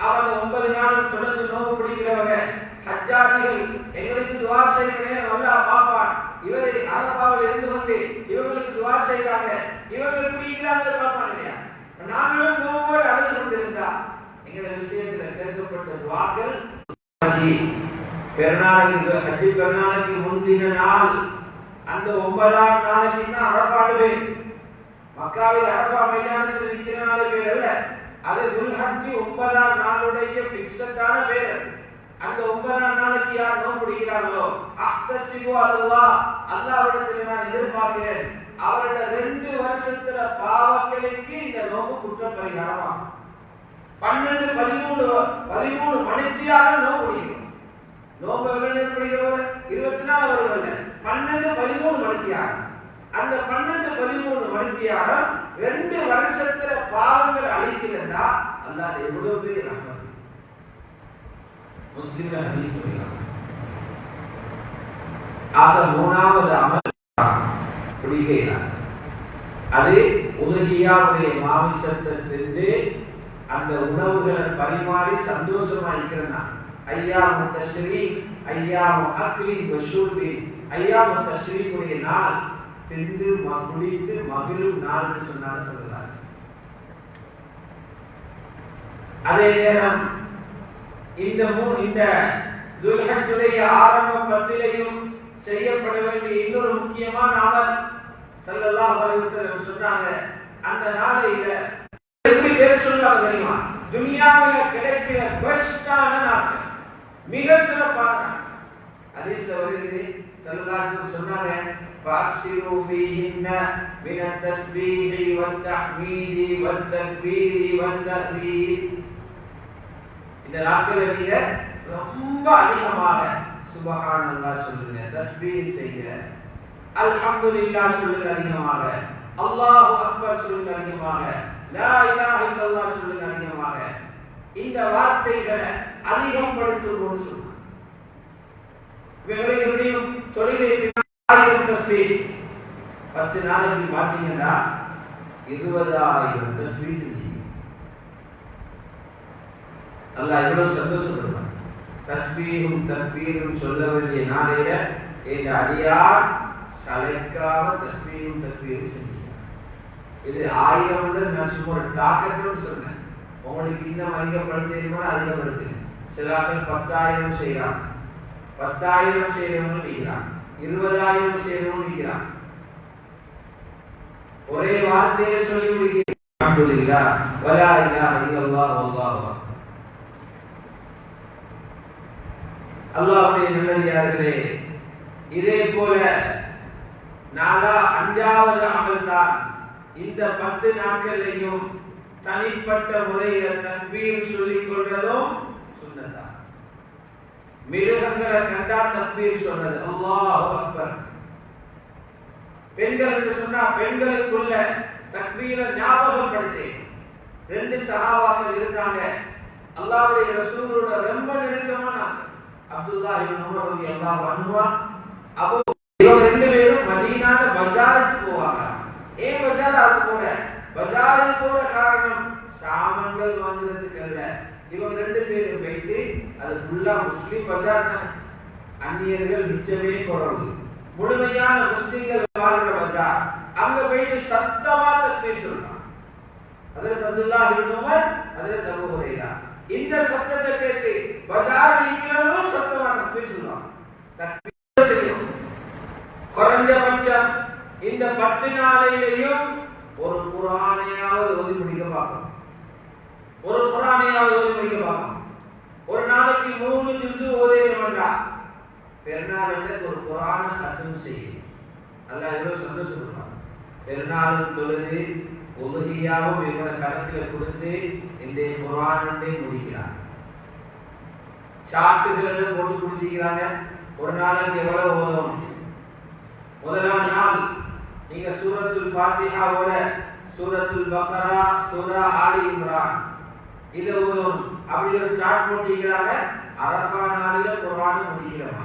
அவங்க 9 நாளும் தொடர்ந்து நோம்பு பிடிக்கிறவங்க ஹஜ்ஜாஜிகள் எங்களுக்கு துஆ செய்கிற நேரம் அல்லாஹ் பார்ப்பான். இவரை அரஃபாவில் இருந்து கொண்டு இவங்களுக்கு துஆ செய்றாங்க, இவங்க பிடிக்கிறாங்க பார்ப்பான் இல்லையா? நாங்களும் நோம்போடு அழுது கொண்டிருந்தா எங்களுடைய விஷயத்துல கேட்கப்பட்ட துஆக்கள் பெருநாளைக்கு ஹஜ்ஜி பெருநாளைக்கு முந்தின நாள் அந்த 9ஆம் நாளைக்கு தான் அரஃபாவே. மக்காவில் அரஃபா மைதானத்தில் நிற்கிற நாளே பேர் அல்ல, அது துல்ஹஜ் 9ஆம் நாளுடைய ஃபிக்ஸடான பேர். அந்த 9ஆம் நாளைக்கு யார் நோன்பு பிடிக்கிறார்களோ அஹ்தஸிபு அல்லாஹ், அல்லாஹ்விடத்தில் நான் எதிர்பார்க்கிறேன் அவருடைய 2 வருஷத்துல பாவங்களுக்கு இந்த நோன்பு குற்ற பரிகாரமாகும். 12, 13 மணித்தியாலும் நோன்பு பிடிக்கணும். நோன்பு எவ்வளவு பிடிக்கிறவர் 24 வருவல்ல, 12, 13 மணித்தியாரம். அந்த 12, 13 மணித்தியாரம் 2 வருஷத்துல பாவங்கள் அழிக்கிறதா அல்லாஹ் எவ்வளவு பெரிய ரஹ்மத். முஸ்லிம்ல ஹதீஸ் சொல்றாங்க. ஆக மூணாவது அமல் குடிக்கிறார். அது உலகியாவுடைய மாமிசத்தை தின்று அந்த உணவுகளை பரிமாறி சந்தோஷமா இருக்கிறனா. ஐயாமு தஷ்ரீக், ஐயாமு அக்லி வஷூர்பி, ஐயாமு தஷ்ரீக்குடைய நாள் தின்று குடித்து மகிழும் நாள் என்று சொன்னாங்க சொல்றாங்க. அதே நேரம் இந்த துல்ஹஜ்ஜுடைய ஆரம்ப பத்திலையும் செய்யப்பட வேண்டிய இன்னொரு முக்கியமான அமல் ஸல்லல்லாஹு அலைஹி வஸல்லம் சொன்னாங்க. அந்த நாளையில எப்படி பேர் சொல்றாங்க தெரியுமா? துனியாவில கிடைக்கிற பெஸ்டான நாள், மிக சிறப்பான நாள். ஹதீஸ்ல வருது ஸல்லல்லாஹு அலைஹி வஸல்லம் சொன்னாங்க, ஃபஅக்ஸிரு ஃபீஹின்ன மின தஸ்பீஹி வத்தஹ்மீதி வத்தக்பீரி வத்தஹ்லீல். இந்த நாட்களில் நீங்க ரொம்ப அதிகமாக சுபஹானல்லாஹ் சொல்லுங்க, தஸ்பீஹ் செய்யுங்க, அல்ஹம்துலில்லாஹ் சொல்லுங்க அதிகமாக, அல்லாஹு அக்பர் சொல்லுங்க அதிகமாக, லா இலாஹ இல்லல்லாஹ் சொல்லுங்க அதிகமாக. இந்த வார்த்தைகளை அதிகப்படுத்துவோம் சொல்லுங்க. இவர்களுடையும் தொழுகை 1000 தஸ்பீஹ் 10 நாளைக்கு பார்த்தீங்கன்னா 20000 தஸ்பீஹ் செஞ்சீங்க. அல்லாஹ் எவ்வளவு சந்தோஷப்படுவான். தஸ்பீஹும் தக்பீரும் சொல்ல வேண்டிய நாளையில இந்த அடியார் சளைக்காம தஸ்பீஹும் தக்பீரும் செஞ்சீங்க. இது 1000 நான் சும்மா ஒரு டாக்கெட்னு சொன்னேன். உங்களுக்கு இன்னும் அதிகப்படுத்தணும்னா அதிகப்படுத்துங்க. சில ஆட்கள் 10000 செய்யறான், 10000 செய்யறவங்க நிற்கிறான், 20000 செய்யறவங்க நிற்கிறான். ஒரே வார்த்தையை சொல்லி முடிக்கிறேன், அல்ஹம்துலில்லாஹ் வலா இலாஹ இல்லல்லாஹ் வல்லாஹு அக்பர். அல்லாஹ்வுடைய நல்லடியார்களே, இதே போல 5வது அமல் தான் இந்த 10 நாட்களிலேயும் தனிப்பட்ட முறையில் தக்பீர் சொல்லிக் கொள்றதும் சுன்னத்தா. மிருகங்களை கண்டா தக்பீர் சொல்றது அல்லாஹு அக்பர். பெண்கள் என்று சொன்னா பெண்களுக்குள்ள தக்பீரை ஞாபகப்படுத்தி 2 சஹாபாக்கள் இருந்தாங்க. அல்லாஹ்வுடைய ரசூலோட ரொம்ப நெருக்கமான அப்துல்லாஹ் இப்னு உமர் ரலியல்லாஹு அன்ஹு, அபூ இவங்க 2 பேரும் மதீனால பஜாருக்கு போவாங்க. ஏன் பஜாருக்கு போற? பஜாருக்கு போற காரணம் சாமான்கள் வாங்குறதுக்கு அல்ல. இவங்க 2 பேரும் போயிட்டு அது ஃபுல்லா முஸ்லிம் பஜார் தான். அந்நியர்கள் மிச்சமே குறவு, முழுமையான முஸ்லிம்கள் வாழ்ற பஜார். அங்க போயிட்டு சத்தமா தக்பீர் சொல்றாங்க. ஹஜ்ரத் அப்துல்லாஹ் இப்னு உமர், ஹஜ்ரத் அபூ ஹுரைரா இந்த சத்தத்தை கேட்டு பஜார் நிக்கிறவங்களும் சத்தமா தக்பீர் சொல்றாங்க. தக்பீர் செய்யும். குறைந்தபட்சம் இந்த 10 நாளையிலேயும் ஒரு குர்ஆனையாவது ஓதி முடிக்க பார்க்கணும். ஒரு குர்ஆனையாவது ஓதி முடிக்க பார்க்கணும். ஒரு நாளைக்கு 3 ஜுஸ் ஓதேனும்டா பெருநாளுக்கு ஒரு குர்ஆனை சத்தம் செய்யும். அல்லாஹ் எவ்வளவு சந்தோஷப்படுவான். பெருநாளும் தொழுது உலகியாவும் இவனோட கணக்கில் கொடுத்து இந்த குர்ஆனை முடிக்கிறான். சாட்டுகள் போட்டு கொடுத்திருக்கிறாங்க. ஒரு நாளைக்கு எவ்வளவு ஓதணும்? முதலாம் நாள் நீங்க சூரத்துல் ஃபாத்திஹாவோட சூரத்துல் பக்ரா, சூரா ஆலி இம்ரான் இத ஓதணும். அப்படி ஒரு சார்ட் போட்டிருக்கிறாங்க. அரஃபா நாளில குர்ஆனை முடிக்கிறோம்.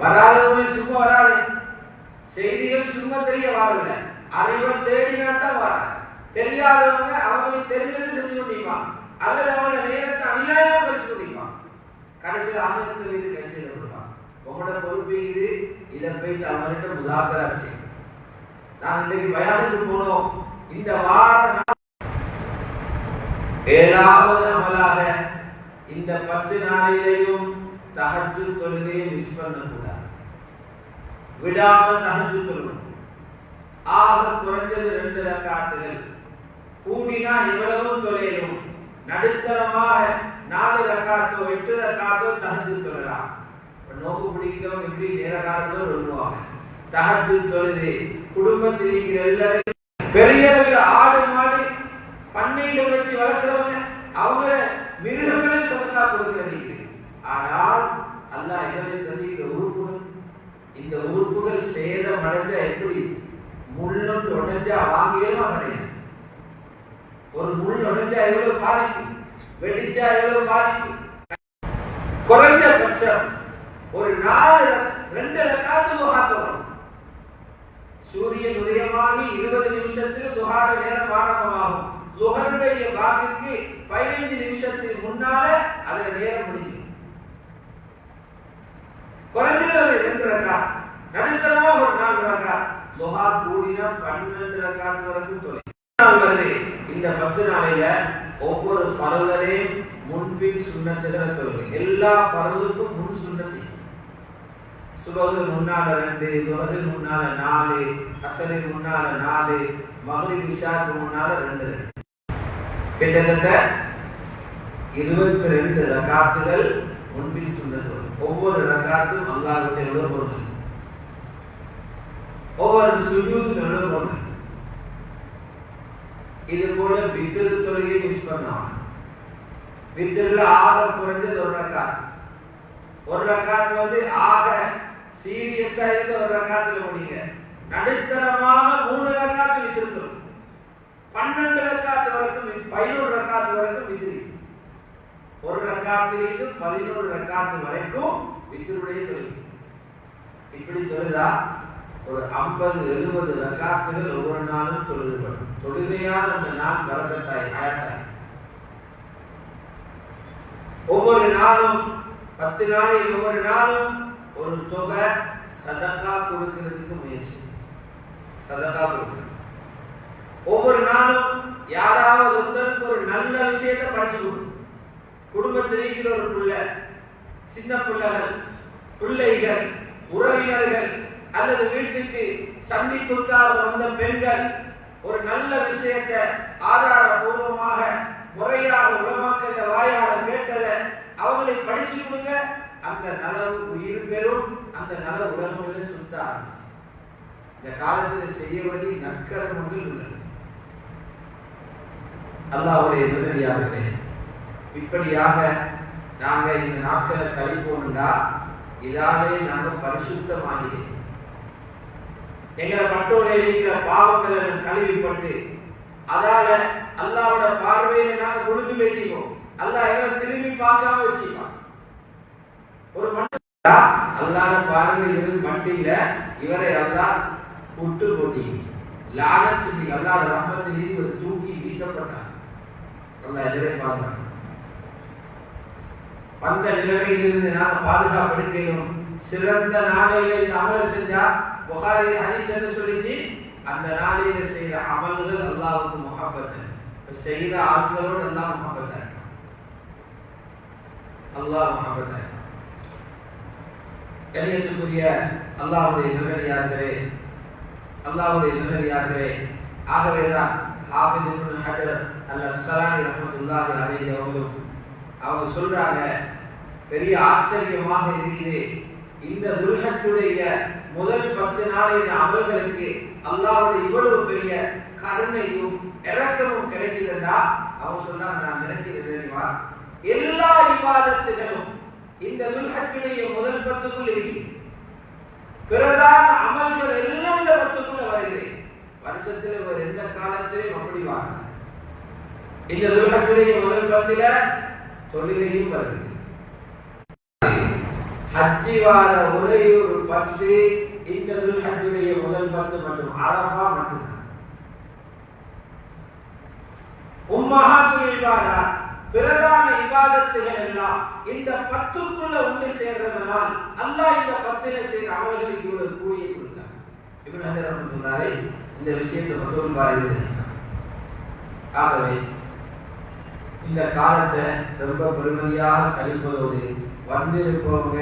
வராதவங்க சும்மா வராது, செய்திகள் சும்மா தெரிய வரல, அறிவை தேடினா தான் வர. தெரியாதவங்க அவங்களுக்கு தெரிஞ்சது செஞ்சு கொண்டிருப்பான், அல்லது அவங்களோட நேரத்தை அநியாயமா கழிச்சு கொண்டிருப்பான். கடைசியில் ஆசிரியத்தை வைத்து கைசியில் கொடுப்பான். உங்களோட பொறுப்பு இது, இதை போய் அவங்கள்ட்ட முதாக்கரா செய்யும். நான் இன்றைக்கு பயானுக்கு போனோம். இந்த வார 7வது அமலாக இந்த 10 நாளிலேயும் தஹஜ்ஜுத் தொழுகையை மிஸ் பண்ணக்கூடாது. விடாம தஹஜ்ஜுத் தொழுகணும். ஆக குறைஞ்சது 2 ரக்காத்துகள், கூடினா இவ்வளவும் தொலைலும். நடுத்தரமாக 4 ரக்காத்தோ 8 ரக்காத்தோ தஹஜ்ஜுத் தொழலாம். நோக்கு பிடிக்கிறவங்க இப்படி நேர காலத்தோடு சொல்லுவாங்க. தஹஜ்ஜுத் தொழுது குடும்பத்தில் இருக்கிற எல்லாரும் பெரிய ஆடு மாடு பண்ணையில வச்சு வளர்க்கிறவங்க அவங்க மிருகங்களே சொந்தக்கா கொடுக்கிறது. ஆனால் அல்லாஹ் எங்களை தந்திருக்கிற உறுப்புகள், இந்த உறுப்புகள் சேதம் அடைந்த எப்படி முள்ளொன்று உடைஞ்சா வாங்கியமா கிடையாது. ஒரு முள் உடைஞ்சா எவ்வளவு பாதிப்பு, வெடிச்சா எவ்வளவு பாதிப்பு. குறைஞ்சபட்சம் ஒரு 2 ரக்காத்து துஹா தொழணும். சூரியன் உதயமாகி 20 நிமிஷத்தில் துஹாட நேரம் ஆரம்பமாகும். துஹருடைய பாங்குக்கு 15 நிமிஷத்துக்கு முன்னால அதுல நேரம் முடிஞ்சிடும். குறைஞ்சது ஒரு 2 ரக்காத், நடுத்தரமா ஒரு 4 ரக்காத். துஹா கூடினா 12 ரக்காத் வரைக்கும் தொழுது. இந்த 10 நாளையில ஒவ்வொரு ஃபர்லையும் முன்பின் சுன்னத்துகளை தொழுது. எல்லா ஃபர்லுக்கும் முன் சுன்னத்து. சுபஹு முன்னால 2, துஹரு முன்னால 4, அஸ்ர் முன்னால 4, மக்ரிப் இஷாக்கு முன்னால 2. கிட்டத்தட்ட 22 ரக்காத்துகள் முன்பின் சுன்னத்து. ஒவ்வொரு ரக்காத்தும் அல்லாஹ்வுடைய உறவு, ஒவ்வொரு சுஜூதும் உறவு. இது போல வித்ர் தொழுகையை மிஸ் பண்ணாம, வித்ர்ல ஆக குறைஞ்சது ஒரு ரக்காத். ஒரு ரக்காத் வந்து ஆக சீரியஸா இருந்து ஒரு ரக்காத்துல முடிங்க. நடுத்தரமாக 3 ரக்காத் வித்ர் தொழும். 12 ரக்காத் வரைக்கும் 11 ரக்காத் வரைக்கும் வித்ர். ஒரு ரக்காத்திலிருந்து 11 ரக்காத் வரைக்கும் வித்ருடைய தொழுகை. இப்படி தொழுதா ஒரு 50-70 ரக்காத்துகள் ஒவ்வொரு நாளும் தொழுதுபடும். தொழுகையான அந்த நாள் பரக்கத்தாய் ஹயாத்தாய். ஒவ்வொரு நாளும் 10 நாளில் ஒவ்வொரு நாளும் ஒரு தொகை சதகா கொடுக்கிறதுக்கு முயற்சி. சதகா கொடுக்கிறது. ஒவ்வொரு நாளும் யாராவது ஒருத்தருக்கு ஒரு நல்ல விஷயத்தை படிச்சு கொடுக்கும். குடும்பத்தில் இருக்கிற ஒரு பிள்ளை, சின்ன பிள்ளைகள், பிள்ளைகள், உறவினர்கள் அல்லது வீட்டுக்கு சந்திப்புக்காக வந்த பெண்கள் ஒரு நல்ல விஷயத்தை ஆதாரபூர்வமாக முறையாக உலமாக்கல்ல வாயால கேட்டதை அவங்களை படிச்சு கொடுங்க. அந்த நலவு உயிர் பெறும். அந்த நல உலகங்களில் சுத்த ஆரம்பிச்சு. இந்த காலத்தில் செய்ய வேண்டிய நற்கர்மங்கள் உள்ளது. அல்லாஹ்வுடைய நல்லடியார்களே, இப்படியாக நாங்க இந்த நாட்களை கழிப்போம்டா இதாலே நாங்க பரிசுத்தமாகிறேன். எங்களை பட்டோட இருக்கிற பாவங்களை கழுவிப்பட்டு அதால அல்லாஹ்வோட பார்வையில நாங்க கொடுத்து வைக்கிறோம். அல்லாஹ் எங்களை திரும்பி பார்க்காம வச்சுப்பான். ஒரு மனுஷன் அல்லாஹ்வோட பார்வையில் மட்டில இவரை அல்லாஹ் புட்டு போட்டீங்க, லானத் செஞ்சு அல்லாஹ்வோட ரஹ்மத்திலே ஒரு தூக்கி வீசப்பட்டான். அல்லாஹ் எதிரே பார்க்கிறான். அந்த நிலைமையிலிருந்து நாங்கள் பாதுகாப்படுகிறோம். சிறந்த நாளையில இந்த அமலை செஞ்சா புகாரி ஹதீஸ் என்ன சொல்லிச்சு, அந்த நாளையில செய்த அமல்கள் அல்லாஹ்வுக்கு முஹப்பத், செய்த ஆட்களோடு அல்லாஹ் முஹப்பத், அல்லாஹ் முஹப்பத். கண்ணியத்துக்குரிய அல்லாஹ்வுடைய நல்லடியார்களே, அல்லாஹ்வுடைய நல்லடியார்களே, ஆகவேதான் ஹாஃபிஸ் இப்னு ஹஜர் அல் அஸ்கலானி ரஹ்மத்துல்லாஹி அலைஹி அவங்க சொல்றாங்க, பெரிய ஆச்சரியமாக இருக்கிறது. இந்த துல்ஹஜ்ஜுடைய முதல் 10 நாளின் அமல்களுக்கு அல்லாஹ்வுடைய இவ்வளவு பெரிய கருணையும் இரக்கமும் கிடைக்குதுன்னா அவங்க சொன்னாங்க, நான் நினைக்கிறேன் தெரியுமா, எல்லா இபாதத்துகளும் இந்த துல்ஹஜ்ஜுடைய முதல் 10க்குள் இருக்கு. பிரதான அமல்கள் எல்லாம் இந்த 10க்குள்ள வருகிறது. வருஷத்துல ஒரு எந்த காலத்திலும் அப்படி வாங்க. இந்த துல்ஹஜ்ஜுடைய முதல் 10ல தொழுகையும் வருது. ஹஜ்ஜி வார ஒரே ஒரு 10 இந்த துல்ஹஜ்ஜுடைய முதல் 10 மட்டும், அரஃபா மட்டும். உம்மஹாத்துல் இபாதத், பிரதான இபாதத்துகள் எல்லாம் இந்த 10க்குள்ள ஒன்று சேர்றதனால் அல்லாஹ் இந்த 10ல செய்த அமல்களுக்கு இவ்வளவு கூலியை கொடுத்தார். இப்னு ஹஜர் ரஹ்மத்துல்லாஹி இந்த விஷயத்தை ஃபத்வல் பாரியில். ஆகவே இந்த காலத்தை ரொம்ப பெருமதியாக கழிப்பதோடு வந்திருப்பவங்க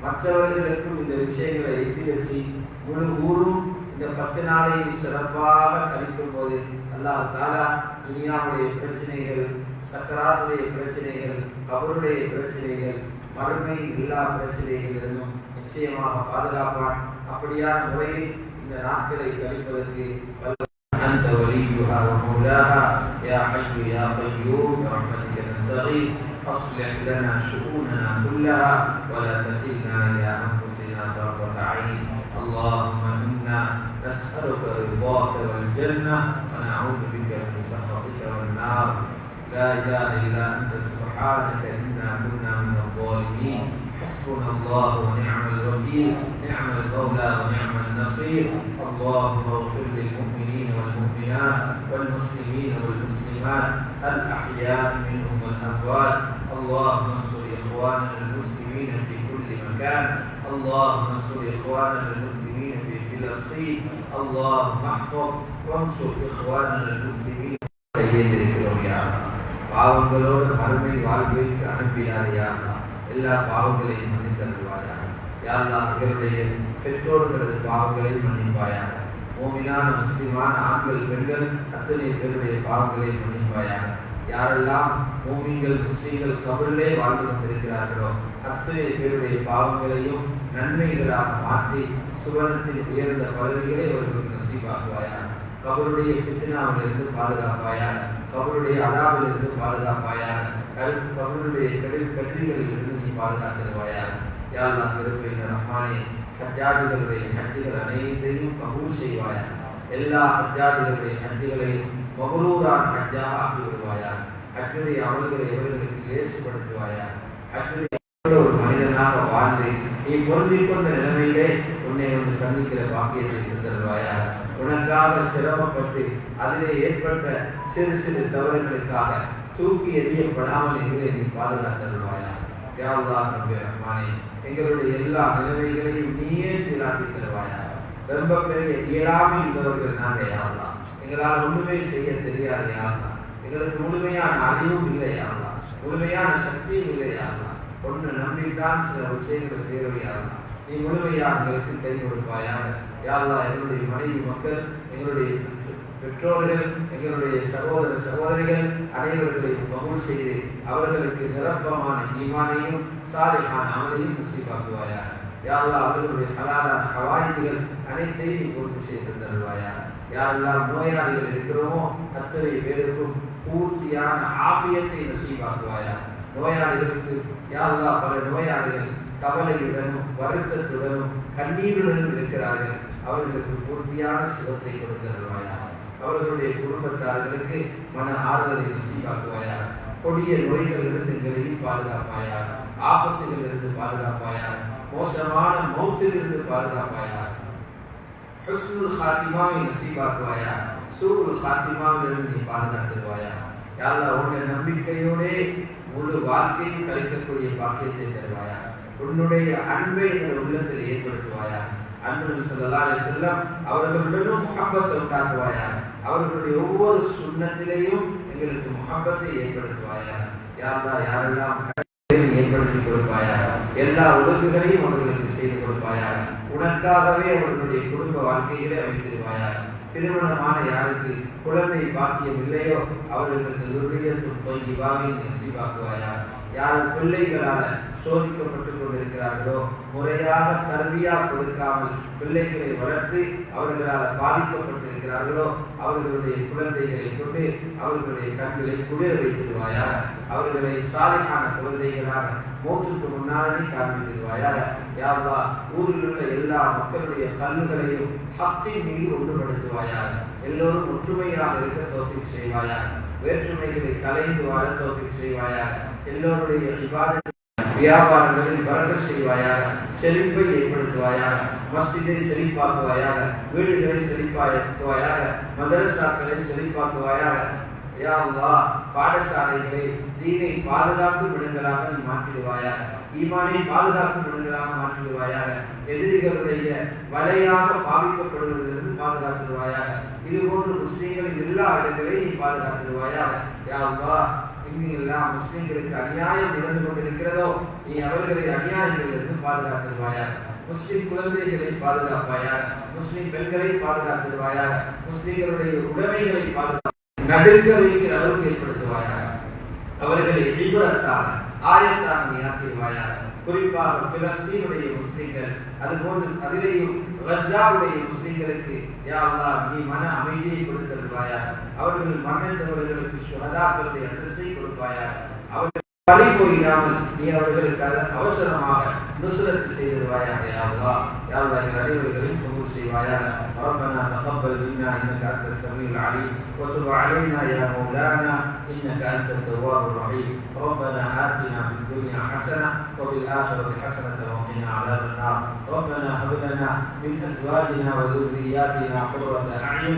மற்றவர்களுக்கும் இந்த விஷயங்களை எத்தி வச்சு முழு ஊரும் இந்த 10 நாளையும் சிறப்பாக கழிக்கும் போது அல்லாஹ் தஆலா துனியாவுடைய பிரச்சனைகள், சக்கராத்துடைய பிரச்சனைகள், கபருடைய பிரச்சனைகள், மறுமை எல்லா பிரச்சனைகளிலிருந்தும் நிச்சயமாக பாதுகாப்பான். அப்படியான முறையில் இந்த நாட்களை கழிப்பதற்கு أنت وليها ومولاها يا حي يا قيوم برحمتك نستغيث أصلح لنا شؤوننا كلها ولا تكلنا إلى أنفسنا طرفة عين. اللهم منا نسألك رضاك والجنة ونعوذ بك من سخطك والنار لا إله إلا أنت سبحانك إنا كنا من الظالمين حسبنا الله ونعم الوكيل نعم المولى ونعم النصير اللهم اغفر للمؤمنين والمؤمنات والمسلمين والمسلمات الأحياء منهم والأموات اللهم انصر إخواننا المسلمين في كل مكان اللهم انصر إخواننا المسلمين في فلسطين اللهم احفظ وانصر إخواننا المسلمين பாவங்களோடு மறுமை வாழ்க்கைக்கு அனுப்பினாரையா எல்லா பாவங்களையும் மன்னித்தருவாயாக யா அல்லாஹ் எங்களுடைய பெற்றோர்களது பாவங்களை மன்னிப்பாயாக மூமினான முஸ்லிமான ஆண்கள் பெண்கள் அத்தனை பேருடைய பாவங்களை மன்னிப்பாயாக யாரெல்லாம் மூமின்கள் முஸ்லீம்கள் கபரிலே வாழ்ந்து கொண்டிருக்கிறார்களோ அத்தனை பேருடைய பாவங்களையும் நன்மைகளாக மாற்றி சுவனத்தில் உயர்ந்த பதவிகளை அவர்களுக்கு நசீபாக்குவாயாக கபருடைய பித்னாவிலிருந்து பாதுகாப்பாயாக கபருடைய அதாவிலிருந்து பாதுகாப்பாயாக கபருடைய கெடுதிகளிலிருந்து நீ பாதுகாத்திருவாயாக யா அல்லாஹ் கிருபையின் ரஹ்மானே ஹஜ்ஜாஜிகளுடைய ஹஜ்ஜுகள் அனைத்தையும் கபூல் செய்வாயாக எல்லா ஹஜ்ஜாஜிகளுடைய ஹஜ்ஜுகளையும் மக்ரூரான ஹஜ்ஜாக ஆக்கி விடுவாயாக ஹஜ்ஜுடைய அமல்களை இவர்களுக்கு லேசுபடுத்துவாயாக ஹஜ்ஜுடைய ஒரு மனிதனாக வாழ்ந்து நீ பொருந்திக் கொண்ட நிலைமையிலே உன்னை வந்து சந்திக்கிற பாக்கியத்தை தருவாயாக உனக்காக சிரமப்பட்டு அதிலே ஏற்பட்ட சிறு சிறு தவறுகளுக்காக தூக்கி எறியப்படாமல் எங்களை நீ பாதுகாத்தருவாயா யா அல்லாஹ் ரப்பே ரஹ்மானே எங்களுடைய எல்லா நிலைமைகளையும் நீயே சீராக்கி தருவாயா ரொம்ப பெரிய இயலாமை உள்ளவர்கள் நாங்கள் யா அல்லாஹ் எங்களால் ஒன்றுமே செய்ய தெரியாது யா அல்லாஹ் எங்களுக்கு முழுமையான அறிவும் இல்லை யா அல்லாஹ் முழுமையான சக்தியும் இல்லை யா அல்லாஹ் ஒன்று நம்பித்தான் சில விஷயங்களை செய்யறவையா அல்லாஹ் நீ முழுமையாக எங்களுக்கு கை கொடுப்பாயாக யா அல்லாஹ் எங்களுடைய மனைவி மக்கள் எங்களுடைய பெற்றோர்கள் எங்களுடைய சகோதர சகோதரிகள் அனைவர்களையும் கபூல் செய்து அவர்களுக்கு நிரப்பமான ஈமானையும் சாலிஹான அமலையும் நசீபாக்குவாயாக யா அல்லாஹ் அவர்களுடைய ஹலாலான ஹவாயிகள் அனைத்தையும் பூர்த்தி செய்து தருவாயாக யா அல்லாஹ் நோயாளிகள் இருக்கிறோமோ அத்தனை பேருக்கும் பூர்த்தியான ஆஃபியத்தை நசீபாக்குவாயாக நோயாளிகளுக்கு யா அல்லாஹ் பல நோயாளிகள் கவலையுடனும் வருத்தத்துடனும் கண்ணீருடனும் இருக்கிறார்கள் அவர்களுக்கு பூர்த்தியான சுகத்தை கொடுத்தருவாயாக அவர்களுடைய குடும்பத்தார்களுக்கு மன ஆறுதலை நசீபாக்குவாயாக கொடிய நோய்களிலிருந்து எங்களையும் பாதுகாப்பாயாக ஆபத்துகளிலிருந்து பாதுகாப்பாயாக மோசமான மௌத்திலிருந்து பாதுகாப்பாயாக ஹுஸ்னுல் ஹாத்திமாவை நசீபாக்குவாயாக சூருல் ஹாத்திமாவிலிருந்து நீ பாதுகாத்துருவாயாக யா அல்லாஹ் உன்னுடைய நம்பிக்கையோடே முழு வாழ்க்கையும் கழிக்கக்கூடிய பாக்கியத்தை தருவாயா உன்னுடைய அன்பை எங்கள் உள்ளத்தில் ஏற்படுத்துவாயா அன்பு ஸல்லல்லாஹு அலைஹி வஸல்லம் அவர்களுடனும் முஹப்பத்தை உண்டாக்குவாயா அவர்களுடைய ஒவ்வொரு சுன்னத்திலேயும் எங்களுக்கு முஹப்பத்தை ஏற்படுத்துவாயா யா அல்லாஹ் யாரெல்லாம் ஏற்படுத்தி கொடுப்பாயா எல்லா ஒழுங்குகளையும் அவர்களுக்கு செய்து கொடுப்பாயா உனக்காகவே அவர்களுடைய குடும்ப வாழ்க்கையிலே அமைத்திருவாயா திருமணமான யாருக்கு குழந்தை பாக்கியம் இல்லையோ அவர்களுக்கு துர்ரியத்தும் தொய்வாவை நசீபாக்குவாயா யார் பிள்ளைகளால் சோதிக்கப்பட்டுக் கொண்டிருக்கிறார்களோ முறையாக தர்பியா கொடுக்காமல் பிள்ளைகளை வளர்த்து அவர்களால் பாதிக்கப்பட்டிருக்கிறார்களோ அவர்களுடைய குழந்தைகளை கொண்டு அவர்களுடைய கண்களை குளிர வைத்திடுவாயா அவர்களை சாலிஹான குழந்தைகளாக மௌத்துக்கு முன்னாடி காண்பித்திடுவாயாக யா அல்லாஹ் ஊரில் உள்ள எல்லா மக்களுடைய கல்லுகளையும் ஹக்கின் மீது ஒன்றுபடுத்துவாயாக எல்லோரும் ஒற்றுமையாக இருக்க தௌஃபீக் செய்வாயாக வேற்றுமைகளை கலைந்து வாழ தௌஃபீக் செய்வாயாக எல்லோருடைய இபாதத் வியாபாரங்களில் பரக்கத் செய்வாயாக செழிப்பை ஏற்படுத்துவாயாக மஸ்ஜிதை செழிப்பாக்குவாயாக வீடுகளை செழிப்பாக்குவாயாக மதரசாக்களை செழிப்பாக்குவாயாக யா அல்லாஹ் பாடசாலைகளை தீனை பாதுகாக்கும் இடங்களாக நீ மாற்றிடுவாயாக ஈமானை பாதுகாக்கும் இடங்களாக மாற்றிடுவாயாக எதிரிகளுடைய வலையாக பாவிக்கப்படுவதிலிருந்து பாதுகாத்துடுவாயாக இதுபோன்று முஸ்லீம்களின் எல்லா இடங்களையும் நீ பாதுகாத்துடுவாயாக யா அல்லாஹ் எங்கெல்லாம் முஸ்லீம்களுக்கு அநியாயம் நடந்து கொண்டிருக்கிறதோ நீ அவர்களை அநியாயங்களிலிருந்து பாதுகாத்துடுவாயாக முஸ்லிம் குழந்தைகளை பாதுகாப்பாயாக முஸ்லிம் பெண்களை பாதுகாத்துடுவாயாக முஸ்லீம்களுடைய உடைமைகளை பாதுகா நடுக்க வைக்கிற அளவுக்கு ஏற்படுத்துவாயாக அவர்களை இபரத்தாக ஆயத்தாக நீ ஆக்கிடுவாயாக குறிப்பாக பிலஸ்தீனுடைய முஸ்லிம்கள் அதுபோன்று அதிலேயும் கஸாவுடைய முஸ்லிம்களுக்கு யா அல்லாஹ் நீ மன அமைதியை கொடுத்தருள்வாயாக அவர்கள் மரணித்தவர்களுக்கு ஷுஹதாக்களுடைய அந்தஸ்தை கொடுப்பாயாக அவர்கள் பழி போயிடாமல் நீ அவர்களுக்காக அவசரமாக நுசுரத்து செய்திருவாயாக யா அல்லாஹ். யா அல்லாஹ் எங்கள் அனைவர்களையும் கபூல் செய்வாயாக. ربنا تقبل منا انك انت السميع العليم وتب علينا يا مولانا انك انت التواب الرحيم. ربنا آتنا في الدنيا حسنه وفي الاخره حسنه وقنا عذاب النار. ربنا هب لنا من ازواجنا وذرياتنا قرة اعين